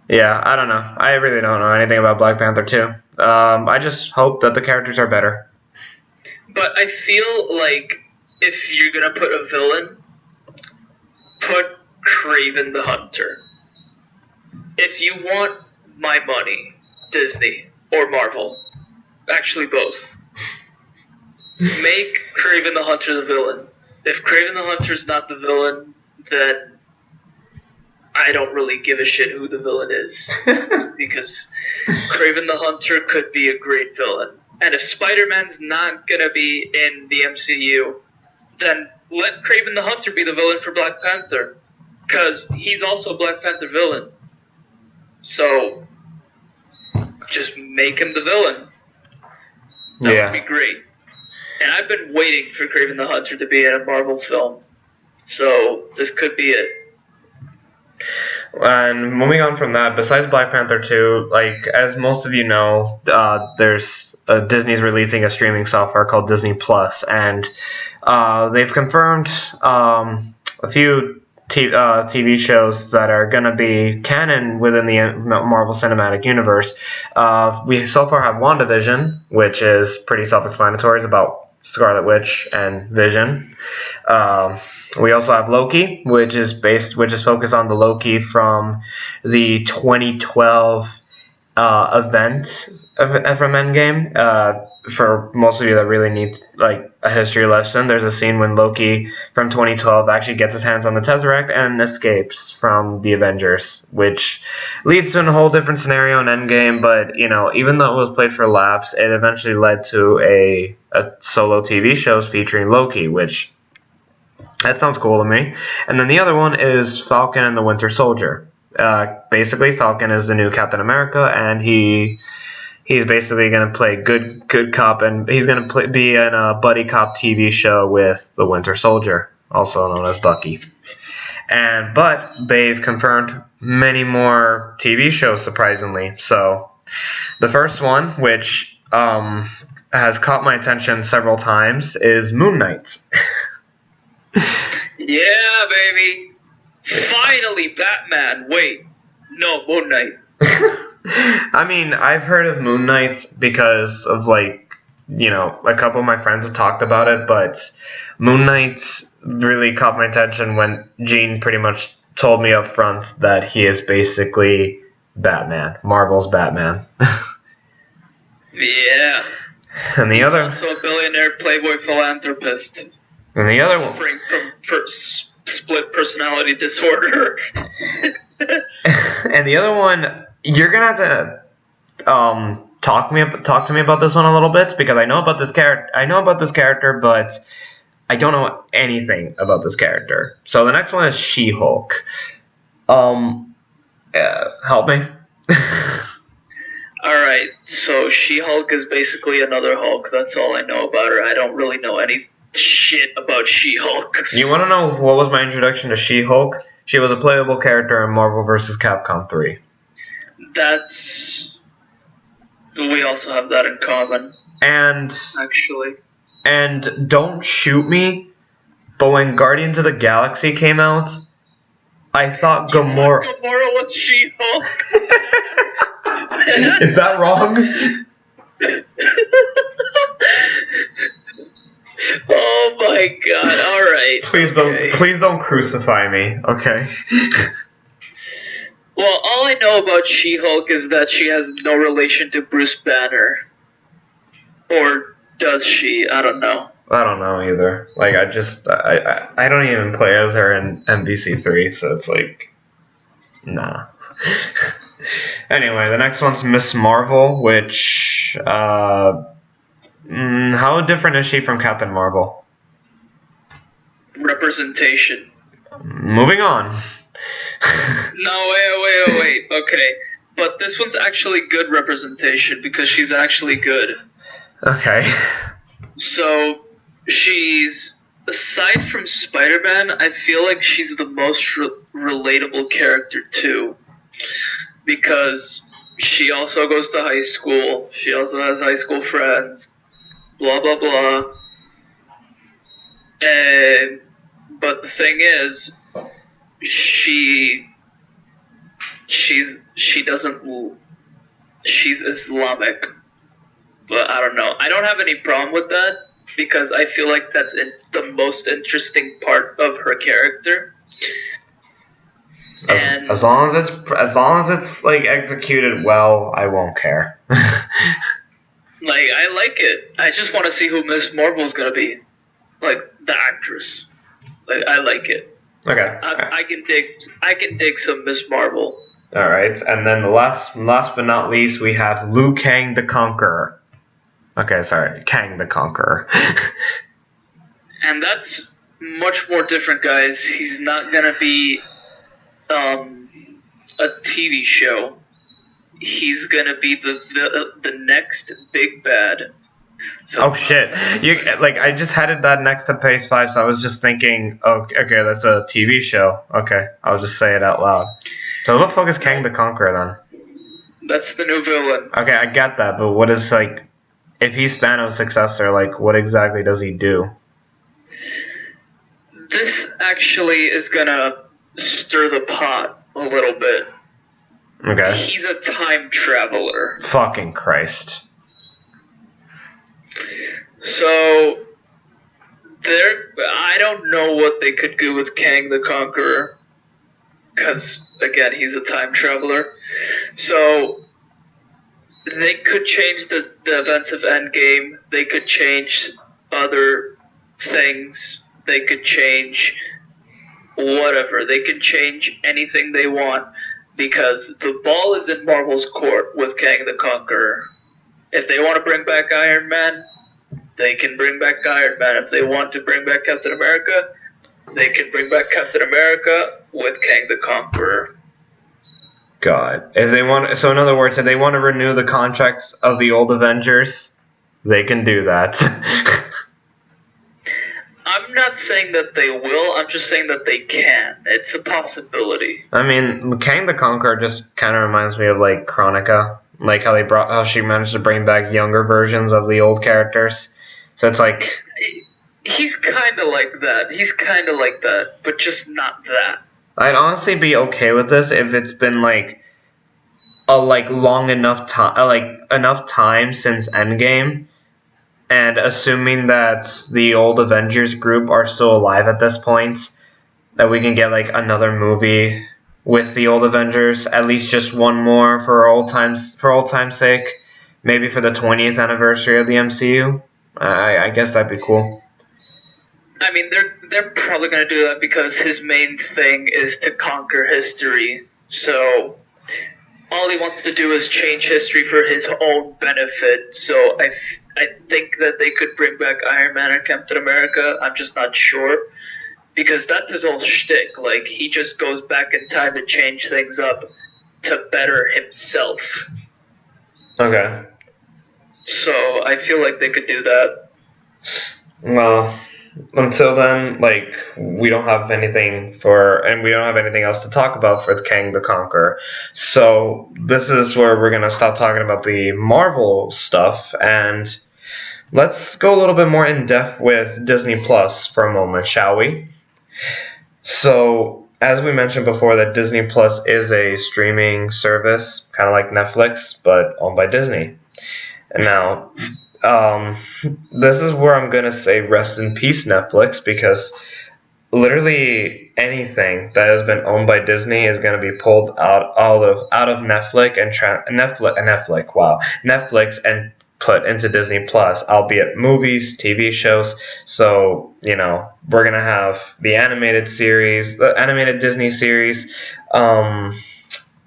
Yeah, I don't know. I really don't know anything about Black Panther 2. I just hope that the characters are better. But I feel like if you're going to put a villain, put Kraven the Hunter. If you want my money, Disney or Marvel, Actually, both. Make Kraven the Hunter the villain. If Kraven the Hunter's not the villain, then I don't really give a shit who the villain is. Because Kraven the Hunter could be a great villain. And if Spider-Man's not gonna be in the MCU, then let Kraven the Hunter be the villain for Black Panther. Because he's also a Black Panther villain. So, just make him the villain. That would be great. And I've been waiting for Kraven the Hunter to be in a Marvel film. So, this could be it. And moving on from that, besides Black Panther 2, like, as most of you know, there's Disney's releasing a streaming software called Disney Plus, and they've confirmed a few TV shows that are going to be canon within the Marvel Cinematic Universe. We so far have WandaVision, which is pretty self-explanatory. It's about Scarlet Witch and Vision. We also have Loki, which is focused on the Loki from the 2012 event from Endgame. For most of you that really need like a history lesson, there's a scene when Loki from 2012 actually gets his hands on the Tesseract and escapes from the Avengers, which leads to a whole different scenario in Endgame. But even though it was played for laughs, it eventually led to a solo TV shows featuring Loki, which that sounds cool to me. And then the other one is Falcon and the Winter Soldier. Basically, Falcon is the new Captain America, and he's basically going to play good cop, and he's going to be in a buddy cop TV show with the Winter Soldier, also known as Bucky. But they've confirmed many more TV shows, surprisingly. So the first one, which has caught my attention several times, is Moon Knight. Yeah, baby. Finally, Batman. Wait. No, Moon Knight. I mean, I've heard of Moon Knight because of, a couple of my friends have talked about it, but Moon Knight really caught my attention when Gene pretty much told me up front that he is basically Batman, Marvel's Batman. Yeah. And He's also a billionaire playboy philanthropist. And the other one, suffering from split personality disorder. And the other one, you're gonna have to talk to me about this one a little bit, because I know about this character, but I don't know anything about this character. So the next one is She-Hulk. Help me. Alright, so She-Hulk is basically another Hulk. That's all I know about her. I don't really know any shit about She-Hulk. You want to know what was my introduction to She-Hulk? She was a playable character in Marvel vs. Capcom 3. We also have that in common. Actually. And don't shoot me, but when Guardians of the Galaxy came out, I thought Gamora... Gamora was She-Hulk? Is that wrong? Oh my god, alright. Please don't crucify me, okay? Well, all I know about She-Hulk is that she has no relation to Bruce Banner. Or does she? I don't know. I don't know either. Like, I don't even play as her in MVC3, so it's like, nah. Anyway, the next one's Miss Marvel, which, how different is she from Captain Marvel? Representation. Moving on. No, wait. Okay. But this one's actually good representation because she's actually good. Okay. So, she's... Aside from Spider-Man, I feel like she's the most relatable character too. Because she also goes to high school. She also has high school friends. Blah, blah, blah. But the thing is, she's Islamic. But I don't know. I don't have any problem with that because I feel like that's the most interesting part of her character. As long as it's like executed well, I won't care. Like, I like it. I just want to see who Miss Marvel's gonna be. Like, the actress. Like, I like it. Okay. I can dig some Miss Marvel. All right, and then the last but not least, we have Liu Kang the Conqueror. Okay, sorry, Kang the Conqueror. And that's much more different, guys. He's not gonna be a TV show. He's gonna be the next big bad. So Oh shit! I just had that next to Phase 5, so I was just thinking, oh, okay, that's a TV show. Okay, I'll just say it out loud. So what the fuck is Kang the Conqueror then? That's the new villain. Okay, I get that, but what is if he's Thanos' successor, what exactly does he do? This actually is gonna stir the pot a little bit. Okay. He's a time traveler. Fucking Christ. So I don't know what they could do with Kang the Conqueror, because again, he's a time traveler. So they could change the events of Endgame. They could change other things. They could change whatever. They can change anything they want, because the ball is in Marvel's court with Kang the Conqueror. If they want to bring back Iron Man, they can bring back Iron Man. If they want to bring back Captain America, they can bring back Captain America with Kang the Conqueror. God. So in other words, if they want to renew the contracts of the old Avengers, they can do that. I'm not saying that they will, I'm just saying that they can. It's a possibility. I mean, Kang the Conqueror just kind of reminds me of Chronica, how she managed to bring back younger versions of the old characters. So it's he's kind of like that, but just not that. I'd honestly be okay with this if it's been a long enough time, enough time since Endgame, and assuming that the old Avengers group are still alive at this point, that we can get another movie with the old Avengers, at least just one more for old time's sake, maybe for the 20th anniversary of the MCU. I guess that'd be cool. I mean, they're probably going to do that because his main thing is to conquer history. So all he wants to do is change history for his own benefit. So I think that they could bring back Iron Man and Captain America. I'm just not sure, because that's his whole shtick. He just goes back in time to change things up to better himself. Okay. So I feel like they could do that. Well, until then, we don't have anything else to talk about for Kang the Conqueror. So this is where we're gonna stop talking about the Marvel stuff, and let's go a little bit more in depth with Disney Plus for a moment, shall we? So, as we mentioned before, that Disney Plus is a streaming service, kind of like Netflix, but owned by Disney. And now, this is where I'm going to say rest in peace, Netflix, because literally anything that has been owned by Disney is going to be pulled out of Netflix and put into Disney Plus, albeit movies, TV shows. So, we're going to have the animated Disney series. We're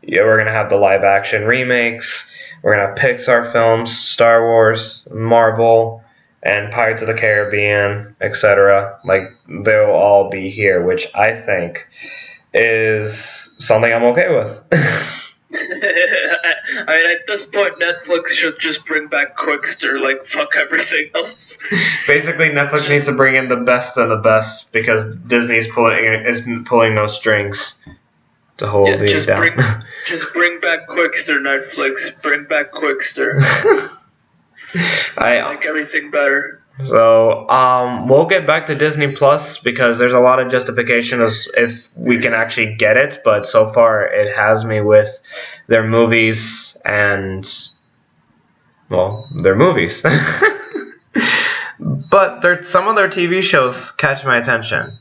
going to have the live action remakes. We're going to have Pixar films, Star Wars, Marvel, and Pirates of the Caribbean, etc. They'll all be here, which I think is something I'm okay with. I mean, at this point, Netflix should just bring back Quickster, fuck everything else. Basically, Netflix needs to bring in the best of the best, because Disney's pulling no strings to hold these down. Just bring back Quickster, Netflix. Bring back Quickster. Make everything better. So, we'll get back to Disney Plus, because there's a lot of justification as if we can actually get it, but so far it has me with their movies and, their movies. But some of their TV shows catch my attention.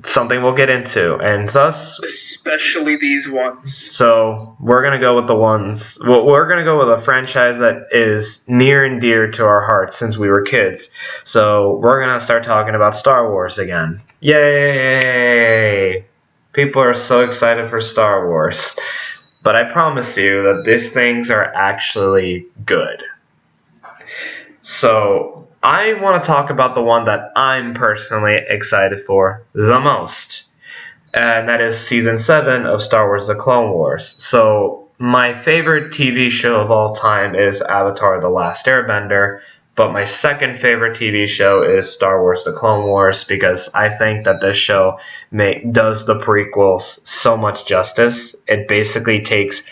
something we'll get into, and thus, especially these ones. so we're gonna go with the ones. Well, we're gonna go with a franchise that is near and dear to our hearts since we were kids. So we're gonna start talking about Star Wars again. Yay! People are so excited for Star Wars, but I promise you that these things are actually good. So I want to talk about the one that I'm personally excited for the most, and that is Season 7 of Star Wars The Clone Wars. So my favorite TV show of all time is Avatar The Last Airbender, but my second favorite TV show is Star Wars The Clone Wars because I think that this show does the prequels so much justice. It basically takes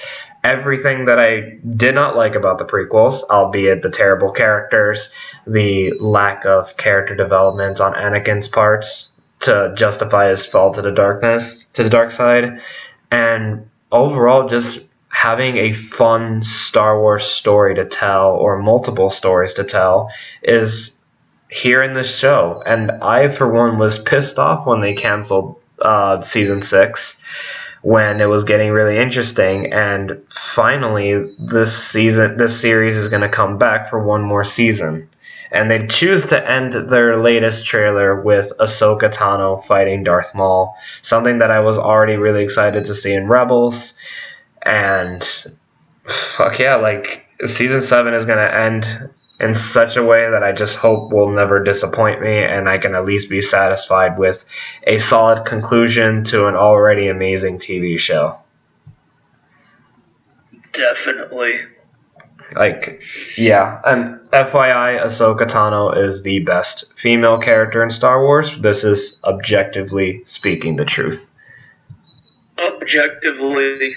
everything that I did not like about the prequels, albeit the terrible characters, the lack of character development on Anakin's parts to justify his fall to the dark side, and overall just having a fun Star Wars story to tell, or multiple stories to tell, is here in this show. And I, for one, was pissed off when they canceled Season 6, when it was getting really interesting, and finally this series is going to come back for one more season. And they choose to end their latest trailer with Ahsoka Tano fighting Darth Maul, something that I was already really excited to see in Rebels. And fuck yeah, like, Season 7 is going to end in such a way that I just hope will never disappoint me, and I can at least be satisfied with a solid conclusion to an already amazing TV show. Definitely. Like, yeah, and FYI, Ahsoka Tano is the best female character in Star Wars. This is objectively speaking the truth. Objectively.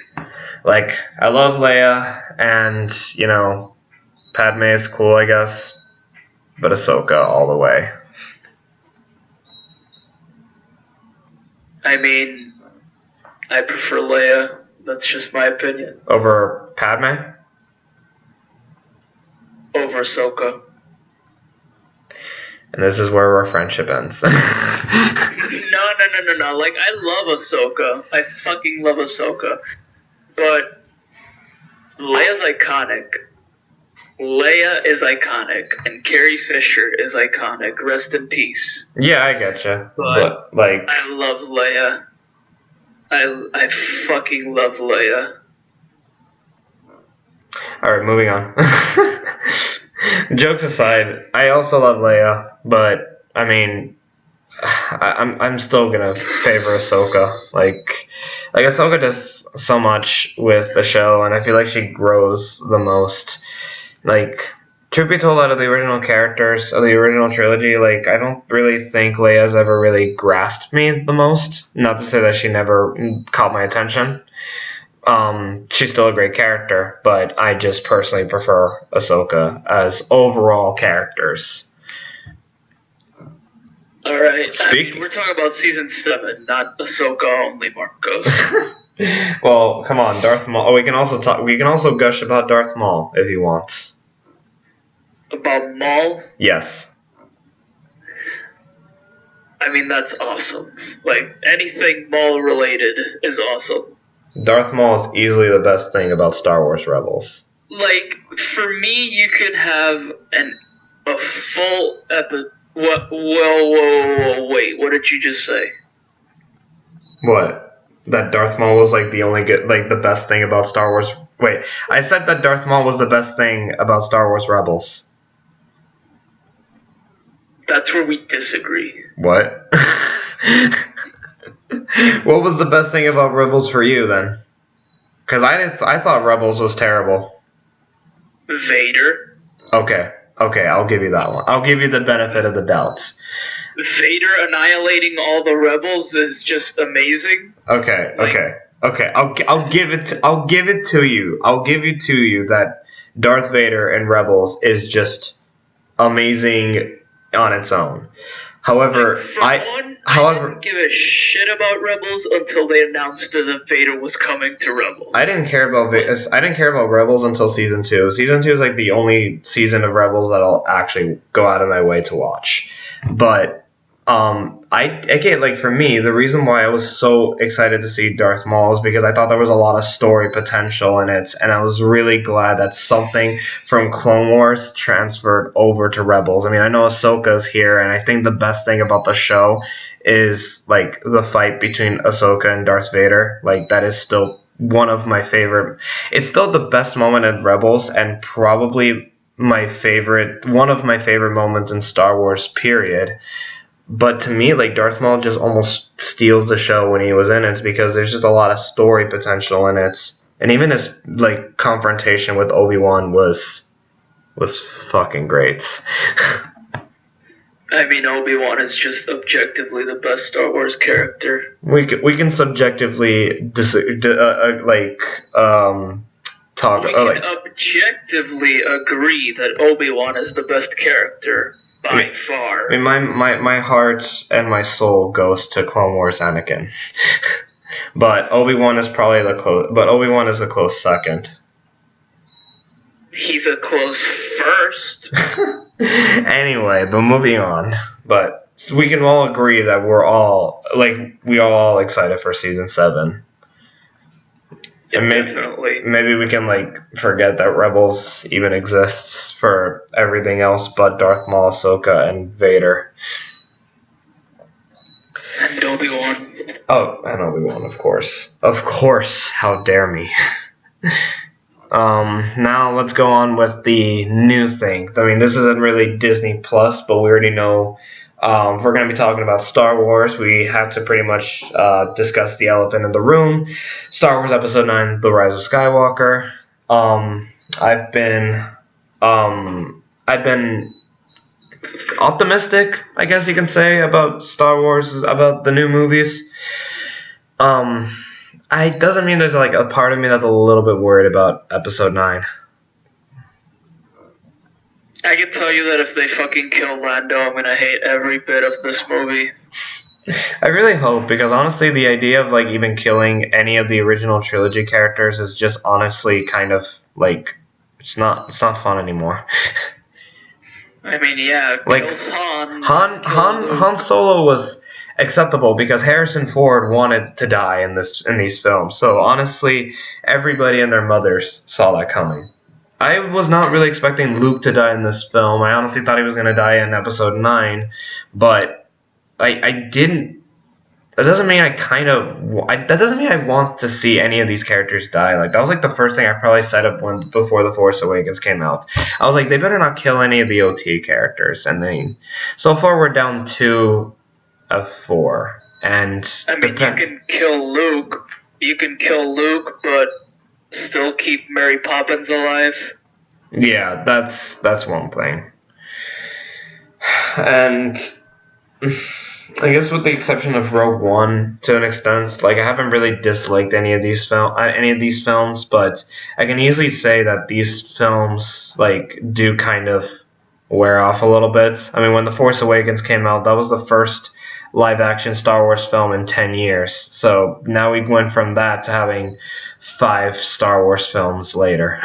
Like, I love Leia, and, you know, Padme is cool, I guess, but Ahsoka all the way. I mean, I prefer Leia. That's just my opinion. Over Padme? Over Ahsoka. And this is where our friendship ends. No. Like, I love Ahsoka. I fucking love Ahsoka. But Leia's iconic. Leia is iconic, and Carrie Fisher is iconic. Rest in peace. Yeah, I getcha. But like, I love Leia. I fucking love Leia. Alright, moving on. Jokes aside, I also love Leia, but I mean, I'm still gonna favor Ahsoka. Like Ahsoka does so much with the show, and I feel like she grows the most. Like, truth be told, out of the original characters of the original trilogy, like, I don't really think Leia's ever really grasped me the most. Not to say that she never caught my attention. She's still a great character, but I just personally prefer Ahsoka as overall characters. Alright, we're talking about Season 7, not Ahsoka only, Marcos. Well, come on, Darth Maul. Oh, we can also gush about Darth Maul if you want. About Maul? Yes. I mean, that's awesome. Like, anything Maul related is awesome. Darth Maul is easily the best thing about Star Wars Rebels. Like, for me, you could have a full What? Whoa, wait, what did you just say? What? That Darth Maul was like the best thing about Star Wars. Wait, I said that Darth Maul was the best thing about Star Wars Rebels. That's where we disagree. What? What was the best thing about Rebels for you then? Because I thought Rebels was terrible. Vader. Okay, I'll give you that one. I'll give you the benefit of the doubts. Vader annihilating all the rebels is just amazing. Okay. I'll give it to you. I'll give it to you that Darth Vader in Rebels is just amazing on its own. However, I didn't give a shit about Rebels until they announced that Vader was coming to Rebels. I didn't care about Rebels until Season 2. Season 2 is like the only season of Rebels that I'll actually go out of my way to watch. But Like for me, the reason why I was so excited to see Darth Maul is because I thought there was a lot of story potential in it, and I was really glad that something from Clone Wars transferred over to Rebels. I mean, I know Ahsoka's here, and I think the best thing about the show is like the fight between Ahsoka and Darth Vader. Like that is still one of my favorite. It's still the best moment in Rebels, and probably one of my favorite moments in Star Wars. Period. But to me, like Darth Maul just almost steals the show when he was in it because there's just a lot of story potential in it, and even his like confrontation with Obi-Wan was fucking great. I mean, Obi-Wan is just objectively the best Star Wars character. We can subjectively talk We like can objectively agree that Obi-Wan is the best character by far. I mean, my heart and my soul goes to Clone Wars Anakin. But Obi-Wan is probably Obi-Wan is a close second. He's a close first. Anyway, but moving on. But we can all agree that we are all excited for season 7. And Definitely. Maybe we can forget that Rebels even exists for everything else but Darth Maul, Ahsoka, and Vader. And Obi-Wan. Oh, and Obi-Wan, of course. Of course, how dare me. Now let's go on with the new thing. I mean, this isn't really Disney Plus, but we already know if we're going to be talking about Star Wars, we have to pretty much discuss the elephant in the room. Star Wars Episode 9, The Rise of Skywalker. I've been optimistic, I guess you can say, about Star Wars, about the new movies. It doesn't mean there's a part of me that's a little bit worried about Episode 9. I can tell you that if they fucking kill Lando, I'm gonna hate every bit of this movie. I really hope, because honestly, the idea of even killing any of the original trilogy characters is just honestly kind of it's not fun anymore. I mean, yeah, killed Han. Han Solo was acceptable because Harrison Ford wanted to die in these films. So honestly, everybody and their mothers saw that coming. I was not really expecting Luke to die in this film. I honestly thought he was going to die in Episode 9, but I didn't. That doesn't mean that doesn't mean I want to see any of these characters die. That was the first thing I probably said up before The Force Awakens came out. I was like, they better not kill any of the OT characters. And then so far we're down 2 of 4. And I mean, you can kill Luke, but still keep Mary Poppins alive. Yeah, that's one thing. And I guess with the exception of Rogue One, to an extent, I haven't really disliked any of these films, but I can easily say that these films do kind of wear off a little bit. I mean, when The Force Awakens came out, that was the first live-action Star Wars film in 10 years. So now we went from that to having 5 Star Wars films later.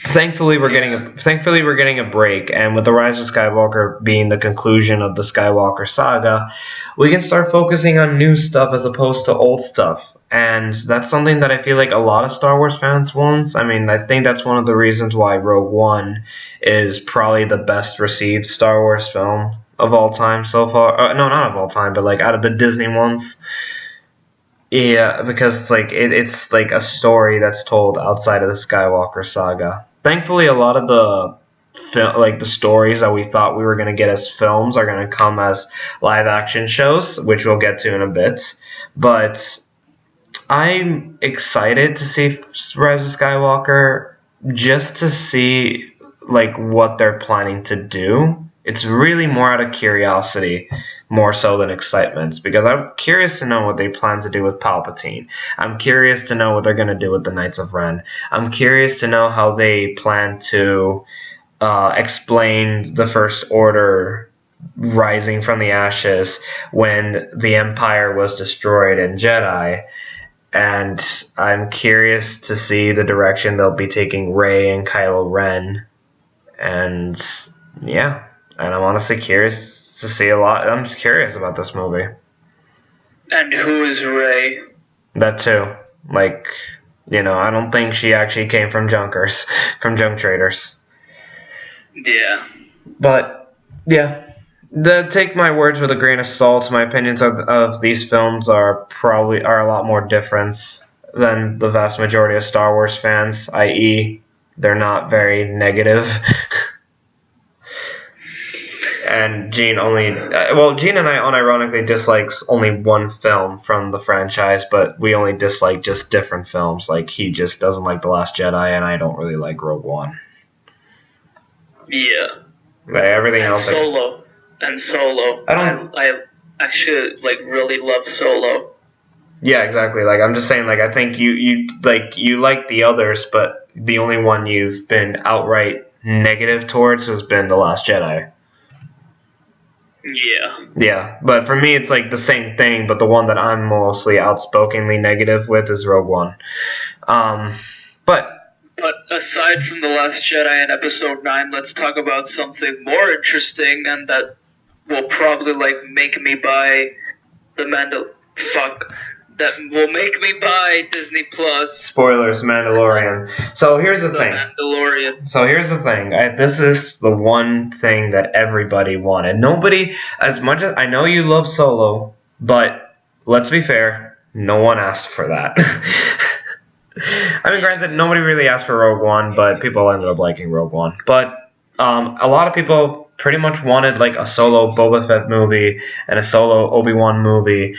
Thankfully, we're getting a break, and with The Rise of Skywalker being the conclusion of the Skywalker saga, we can start focusing on new stuff as opposed to old stuff. And that's something that I feel like a lot of Star Wars fans want. I mean, I think that's one of the reasons why Rogue One is probably the best received Star Wars film of all time so far. No, not of all time, but out of the Disney ones. Yeah, because it's a story that's told outside of the Skywalker saga. Thankfully, a lot of the stories that we thought we were going to get as films are going to come as live action shows, which we'll get to in a bit. But I'm excited to see Rise of Skywalker just to see what they're planning to do. It's really more out of curiosity, more so than excitement, because I'm curious to know what they plan to do with Palpatine. I'm curious to know what they're going to do with the Knights of Ren. I'm curious to know how they plan to explain the First Order rising from the ashes when the Empire was destroyed in Jedi. And I'm curious to see the direction they'll be taking Rey and Kylo Ren. And yeah. and I'm honestly curious to see a lot. I'm just curious about this movie. And who is Rey? That too. Like, I don't think she actually came from junkers, from junk traders. Yeah. But yeah, take my words with a grain of salt. My opinions of these films are a lot more different than the vast majority of Star Wars fans, i.e., they're not very negative. And Gene and I unironically dislikes only one film from the franchise, but we only dislike just different films. Like, he just doesn't like The Last Jedi, and I don't really like Rogue One. Yeah. But everything and else. Solo. I actually really love Solo. Yeah, exactly. Like, I'm just saying, like, I think you like the others, but the only one you've been outright negative towards has been The Last Jedi. Yeah. Yeah, but for me, it's like the same thing, but the one that I'm mostly outspokenly negative with is Rogue One. But aside from The Last Jedi and Episode 9, let's talk about something more interesting, and that will probably make me buy that will make me buy Disney Plus. Spoilers, Mandalorian. So here's the thing. Mandalorian. So here's the thing. This is the one thing that everybody wanted. Nobody, as much as I know you love Solo, but let's be fair, no one asked for that. I mean, granted, nobody really asked for Rogue One, but people ended up liking Rogue One. But a lot of people pretty much wanted like a solo Boba Fett movie and a solo Obi-Wan movie,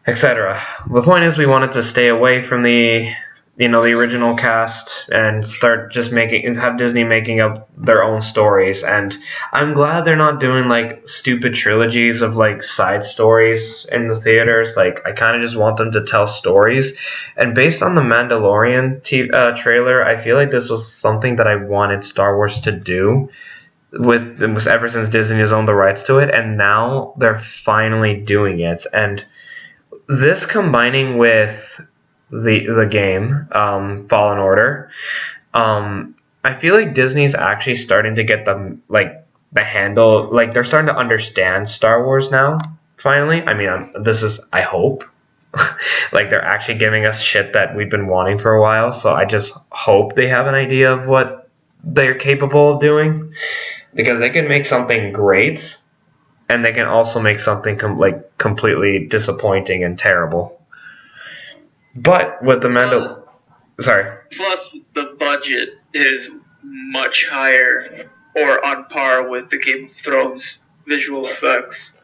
etc. The point is, we wanted to stay away from the original cast and start just have Disney making up their own stories. And I'm glad they're not doing like stupid trilogies of like side stories in the theaters. Like, I kind of just want them to tell stories. And based on the Mandalorian trailer, I feel like this was something that I wanted Star Wars to do ever since Disney has owned the rights to it, and now they're finally doing it. And this combining with the game, Fallen Order, I feel like Disney's actually starting to get the handle. Like, they're starting to understand Star Wars now. Finally, I mean, I hope. Like, they're actually giving us shit that we've been wanting for a while. So I just hope they have an idea of what they're capable of doing, because they can make something great. And they can also make something completely disappointing and terrible. But with the Plus, the budget is much higher, or on par with the Game of Thrones visual effects.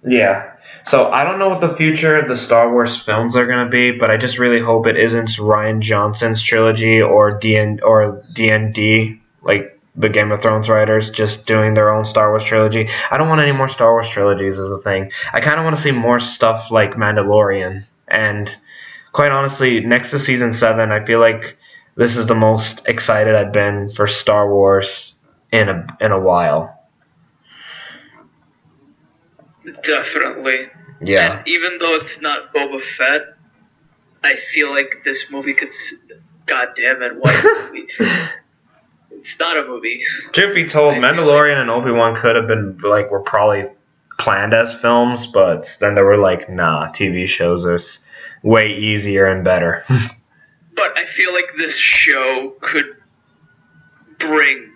Yeah. So I don't know what the future of the Star Wars films are going to be, but I just really hope it isn't Rian Johnson's trilogy or D&D, like the Game of Thrones writers just doing their own Star Wars trilogy. I don't want any more Star Wars trilogies as a thing. I kind of want to see more stuff like Mandalorian. And quite honestly, next to Season 7, I feel like this is the most excited I've been for Star Wars in a while. Definitely. Yeah. And even though it's not Boba Fett, I feel like this movie could... God damn it, what a movie. It's not a movie. Truth be told, Mandalorian and Obi-Wan could have been, were probably planned as films, but then they were like, nah, TV shows are way easier and better. But I feel like this show could bring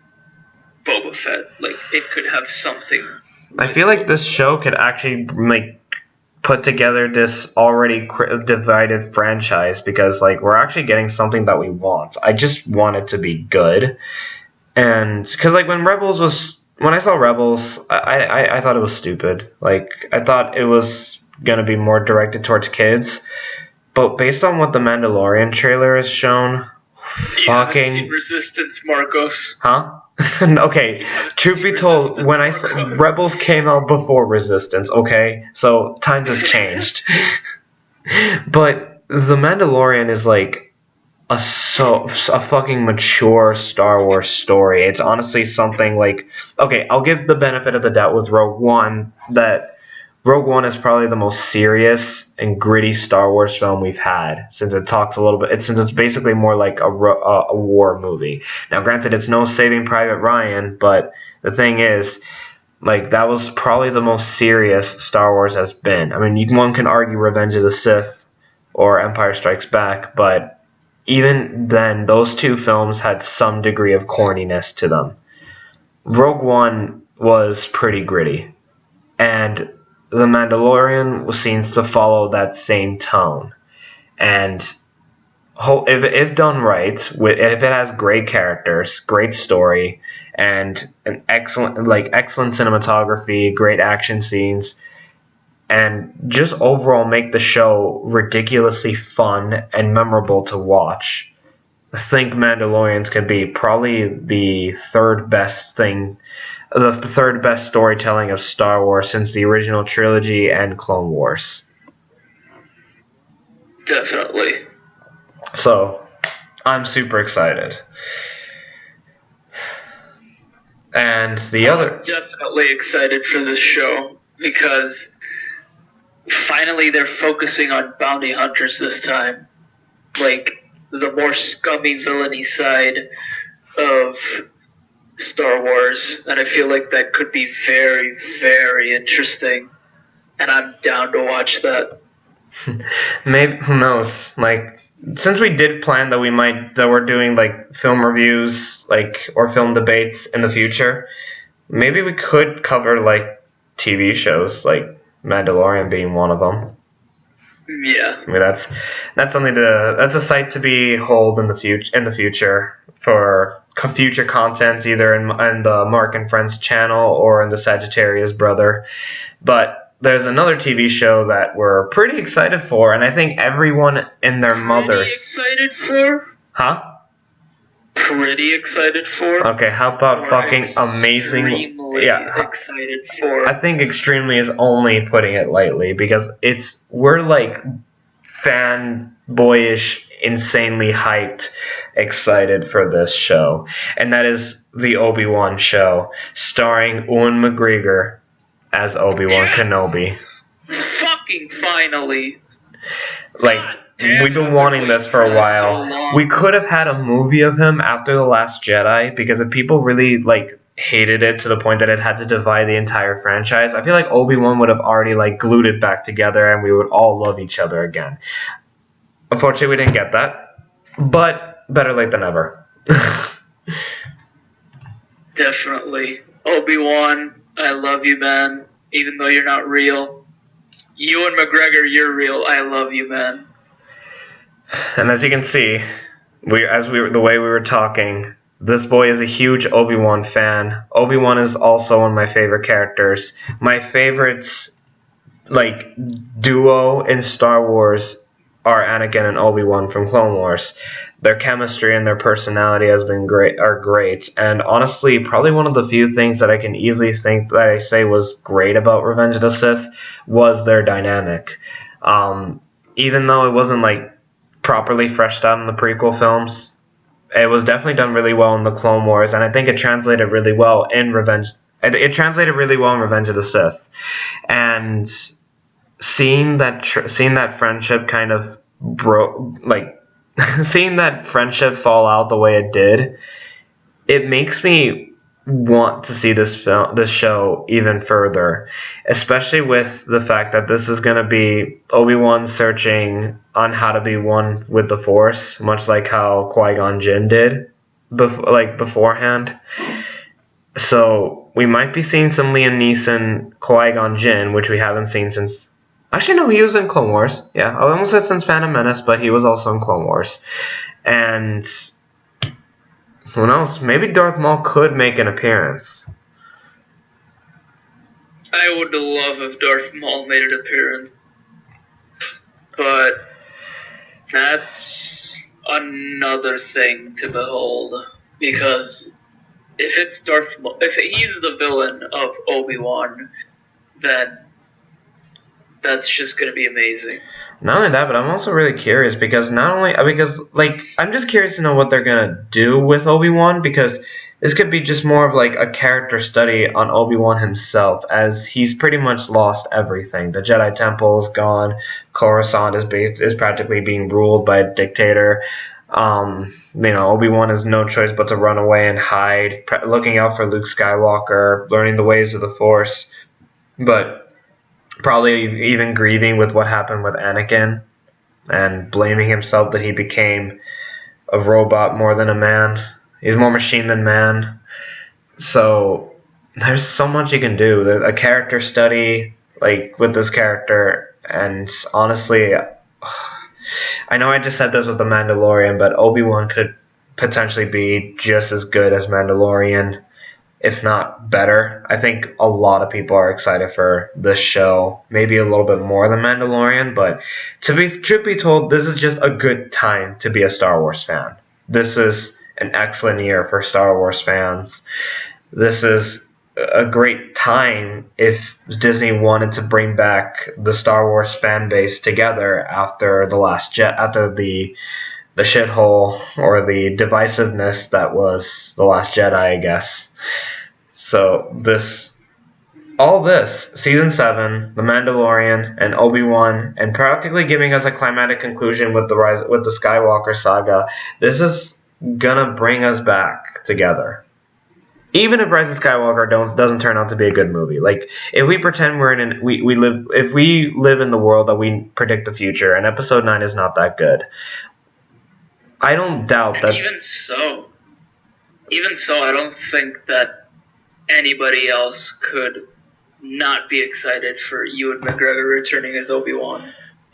Boba Fett. Like, it could have something. I feel like this show could actually put together this already divided franchise, because we're actually getting something that we want. I just want it to be good. And because when I saw Rebels, I thought it was stupid. I thought it was gonna be more directed towards kids, but based on what the Mandalorian trailer has shown, You haven't seen Resistance, Marcos. Huh? Okay, truth be told, when Rebels came out before Resistance, okay? So times has changed. But The Mandalorian is a fucking mature Star Wars story. It's honestly something okay, I'll give the benefit of the doubt with Rogue One, that Rogue One is probably the most serious and gritty Star Wars film we've had, since it talks a little bit, since it's basically more like a war movie. Now, granted, it's no Saving Private Ryan, but the thing is, Like, that was probably the most serious Star Wars has been. I mean, one can argue Revenge of the Sith or Empire Strikes Back, but even then, those two films had some degree of corniness to them. Rogue One was pretty gritty, and The Mandalorian seems to follow that same tone. And if done right, if it has great characters, great story, and an excellent cinematography, great action scenes, and just overall make the show ridiculously fun and memorable to watch, I think Mandalorians could be probably the third best storytelling of Star Wars since the original trilogy and Clone Wars. Definitely. So, I'm super excited. And I'm definitely excited for this show because finally they're focusing on bounty hunters this time. Like, the more scummy villainy side of Star Wars, and I feel like that could be very, very interesting, and I'm down to watch that. Maybe, who knows? Like, since we did plan that we're doing like film reviews, like, or film debates in the future, maybe we could cover like TV shows, like Mandalorian being one of them. Yeah. I mean, that's a sight to behold in the future for future contents, either in the Mark and Friends channel or in the Sagittarius Brother. But there's another TV show that we're pretty excited for, and I think everyone and their mothers. Excited for? Huh? Pretty excited for. Okay, how about fucking amazing? Yeah, excited for. I think extremely is only putting it lightly because we're like fanboyish, insanely hyped, excited for this show, and that is the Obi-Wan show, starring Ewan McGregor as Obi-Wan Kenobi. Fucking finally. Like, we've been wanting this for a while. So we could have had a movie of him after The Last Jedi, because if people really like hated it to the point that it had to divide the entire franchise, I feel like Obi-Wan would have already like glued it back together and we would all love each other again. Unfortunately, we didn't get that, but better late than never. Definitely. Obi-Wan, I love you, man, even though you're not real. Ewan McGregor, you're real. I love you, man. And as you can see, the way we were talking, this boy is a huge Obi-Wan fan. Obi-Wan is also one of my favorite characters. My favorites, like, duo in Star Wars are Anakin and Obi-Wan from Clone Wars. Their chemistry and their personality are great. And honestly, probably one of the few things that I can easily think that I say was great about Revenge of the Sith was their dynamic. Even though it wasn't like properly fleshed out in the prequel films, it was definitely done really well in the Clone Wars, and I think it translated really well in Revenge. It translated really well in Revenge of the Sith, and seeing that friendship kind of seeing that friendship fall out the way it did, it makes me want to see this show even further, especially with the fact that this is going to be Obi-Wan searching on how to be one with the Force, much like how Qui-Gon Jinn did beforehand. So we might be seeing some Liam Neeson Qui-Gon Jinn, which we haven't seen since... Actually, no, he was in Clone Wars. Yeah, I almost said since Phantom Menace, but he was also in Clone Wars. And who knows? Maybe Darth Maul could make an appearance. I would love if Darth Maul made an appearance. But that's another thing to behold. Because if it's Darth Maul, if he's the villain of Obi-Wan, then that's just going to be amazing. Not only that, but I'm also really curious because I'm just curious to know what they're going to do with Obi-Wan, because this could be just more of like a character study on Obi-Wan himself, as he's pretty much lost everything. The Jedi Temple is gone. Coruscant is practically being ruled by a dictator. Obi-Wan has no choice but to run away and hide, looking out for Luke Skywalker, learning the ways of the Force, but probably even grieving with what happened with Anakin and blaming himself that he became a robot more than a man. He's more machine than man. So there's so much you can do. There's a character study, like with this character, and honestly, I know I just said this with the Mandalorian, but Obi-Wan could potentially be just as good as Mandalorian, if not better. I think a lot of people are excited for this show, maybe a little bit more than Mandalorian, but truth be told, this is just a good time to be a Star Wars fan. This is an excellent year for Star Wars fans. This is a great time if Disney wanted to bring back the Star Wars fan base together after the shithole or the divisiveness that was The Last Jedi, I guess. So all this, Season 7, The Mandalorian, and Obi-Wan, and practically giving us a climatic conclusion with the Skywalker saga, this is gonna bring us back together. Even if Rise of Skywalker doesn't turn out to be a good movie, like if we pretend we live in the world that we predict the future, and Episode 9 is not that good, I don't doubt that. Even so, I don't think that anybody else could not be excited for Ewan McGregor returning as Obi-Wan.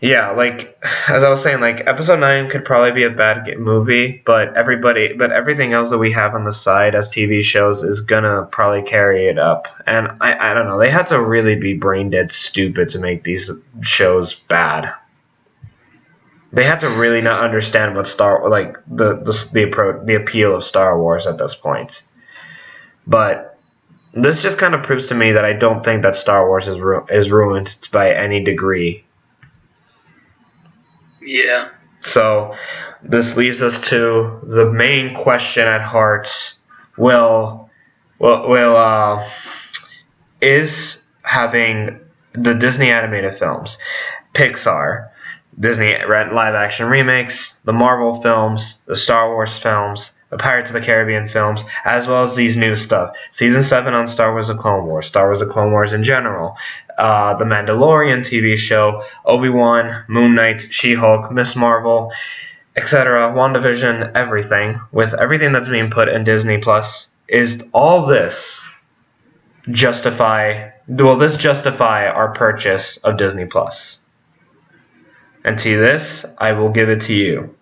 Yeah, like as I was saying, like Episode 9 could probably be a bad movie, but everything else that we have on the side as TV shows is gonna probably carry it up. And I don't know, they had to really be brain dead stupid to make these shows bad. They had to really not understand what the appeal of Star Wars at this point. But this just kind of proves to me that I don't think that Star Wars is ruined by any degree. Yeah. So this leaves us to the main question at heart: is having the Disney animated films, Pixar, Disney live action remakes, the Marvel films, the Star Wars films, the Pirates of the Caribbean films, as well as these new stuff. Season 7 on Star Wars: The Clone Wars, Star Wars: The Clone Wars in general, the Mandalorian TV show, Obi-Wan, Moon Knight, She-Hulk, Miss Marvel, etc., WandaVision, everything, with everything that's being put in Disney Plus, is all this justify our purchase of Disney Plus? And to this, I will give it to you.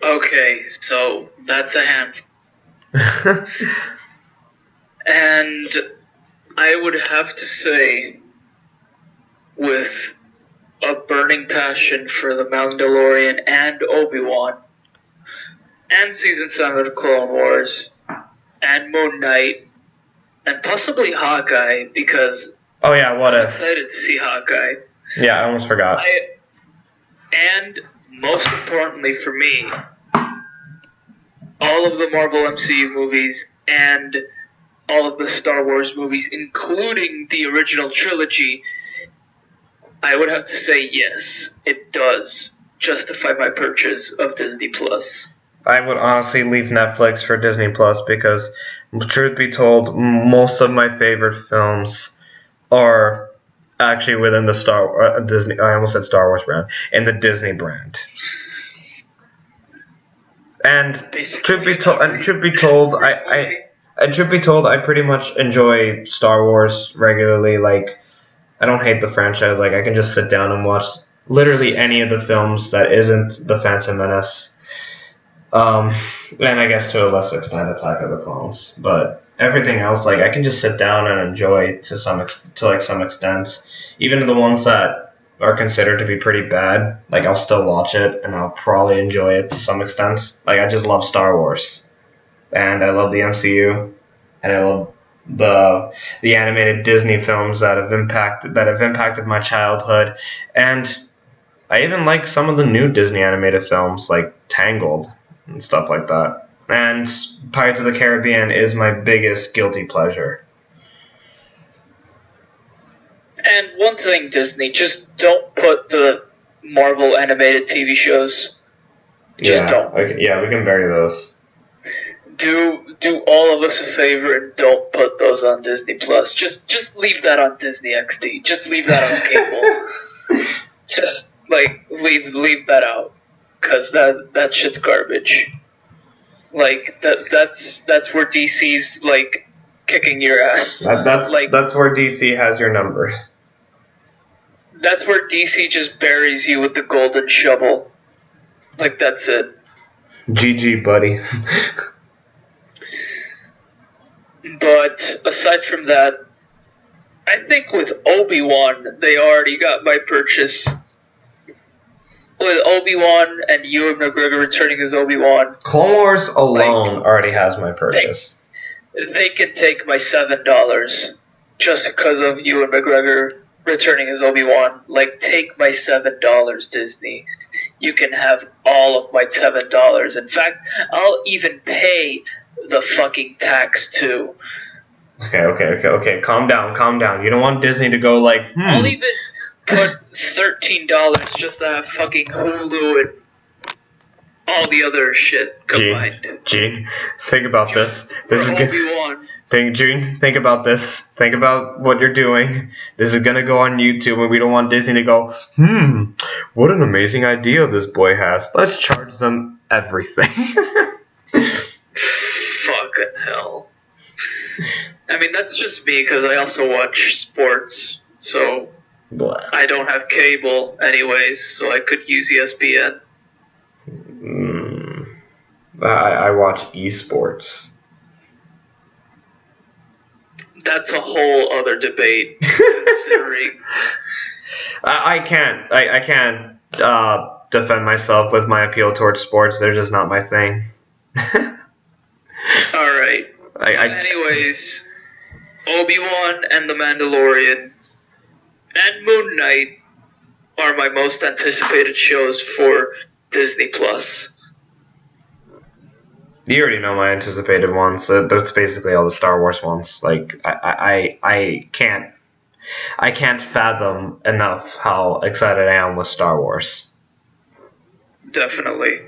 Okay, so that's a handful. And I would have to say, with a burning passion for The Mandalorian and Obi-Wan, and Season 7 of Clone Wars, and Moon Knight, and possibly Hawkeye, because I'm excited to see Hawkeye. Yeah, I almost forgot. And most importantly for me, all of the Marvel MCU movies and all of the Star Wars movies, including the original trilogy, I would have to say yes, it does justify my purchase of Disney Plus. I would honestly leave Netflix for Disney Plus because, truth be told, most of my favorite films are actually within the Disney. I almost said Star Wars brand, in the Disney brand. And truth be told, I pretty much enjoy Star Wars regularly. Like, I don't hate the franchise. Like, I can just sit down and watch literally any of the films that isn't The Phantom Menace. And I guess to a lesser extent Attack of the Clones. But everything else, like, I can just sit down and enjoy to some extent. Even the ones that are considered to be pretty bad, like, I'll still watch it and I'll probably enjoy it to some extent. Like, I just love Star Wars. And I love the MCU. And I love the animated Disney films that have impacted my childhood. And I even like some of the new Disney animated films, like Tangled and stuff like that. And Pirates of the Caribbean is my biggest guilty pleasure. And one thing, Disney, just don't put the Marvel animated TV shows. Just don't. Okay, yeah, we can bury those. Do all of us a favor and don't put those on Disney Plus. Just leave that on Disney XD. Just leave that on cable. Just leave that out, cause that shit's garbage. That's where DC's kicking your ass. That's where DC has your number. That's where DC just buries you with the golden shovel. That's it. GG, buddy. But aside from that, I think with Obi-Wan, they already got my purchase. With Obi-Wan and Ewan McGregor returning as Obi-Wan, Clone Wars alone already has my purchase. They can take my $7 just because of Ewan McGregor returning as Obi-Wan. Take my $7, Disney. You can have all of my $7. In fact, I'll even pay the fucking tax too. Okay. Calm down. You don't want Disney to go I'll even put $13 just to have fucking Hulu and all the other shit combined. Gene, think about this. This is Obi-Wan. Gene, think about this. Think about what you're doing. This is gonna go on YouTube, and we don't want Disney to go, what an amazing idea this boy has. Let's charge them everything. Fucking hell. I mean, that's just me, because I also watch sports, so Blah. I don't have cable anyways, so I could use ESPN. I watch esports. That's a whole other debate, considering... I can't defend myself with my appeal towards sports. They're just not my thing. Alright. Anyways, Obi-Wan and The Mandalorian and Moon Knight are my most anticipated shows for Disney Plus. You already know my anticipated ones. That's basically all the Star Wars ones. I can't fathom enough how excited I am with Star Wars. Definitely.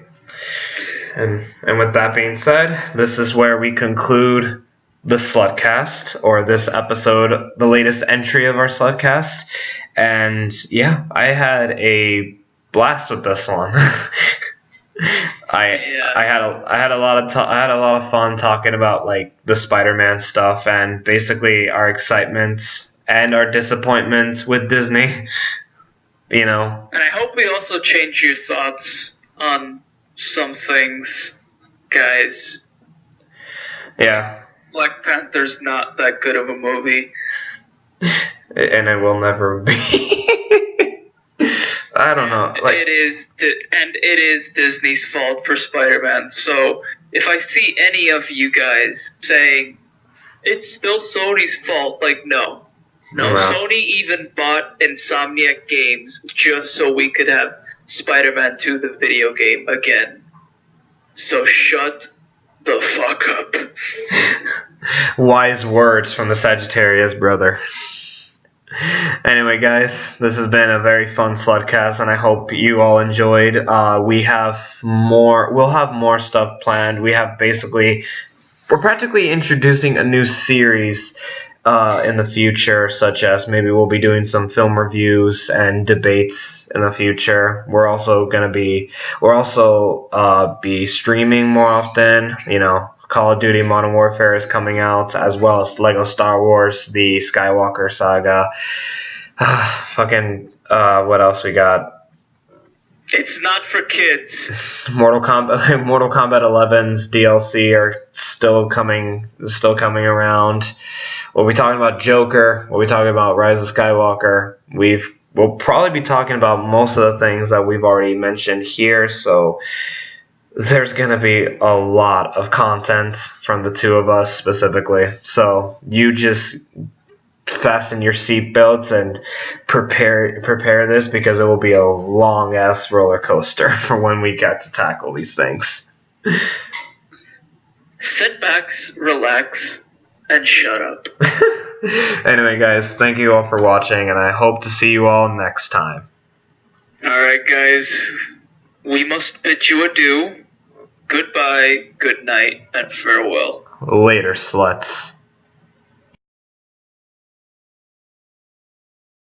And with that being said, this is where we conclude the Slutcast, or this episode, the latest entry of our Slutcast. And yeah, I had a blast with this one. I had a lot of fun talking about the Spider-Man stuff and basically our excitements and our disappointments with Disney. And I hope we also change your thoughts on some things, guys. Yeah. Black Panther's not that good of a movie. And it will never be. I don't know. It is Disney's fault for Spider-Man. So if I see any of you guys saying it's still Sony's fault, no. Sony even bought Insomniac Games just so we could have Spider-Man 2 the video game again. So shut the fuck up. Wise words from the Sagittarius brother. Anyway, guys, this has been a very fun Slutcast, and I hope you all enjoyed. We'll have more stuff planned. We're practically introducing a new series in the future, such as maybe we'll be doing some film reviews and debates in the future. We're also be streaming more often. Call of Duty Modern Warfare is coming out, as well as Lego Star Wars, the Skywalker saga. What else we got? It's not for kids. Mortal Kombat 11's DLC are still coming around. We'll be talking about Joker. We'll be talking about Rise of Skywalker. We'll probably be talking about most of the things that we've already mentioned here, so there's going to be a lot of content from the two of us specifically. So you just fasten your seatbelts and prepare this, because it will be a long-ass roller coaster for when we get to tackle these things. Sit back, relax, and shut up. Anyway, guys, thank you all for watching, and I hope to see you all next time. Alright, guys. We must bid you adieu. Goodbye, good night, and farewell. Later, sluts.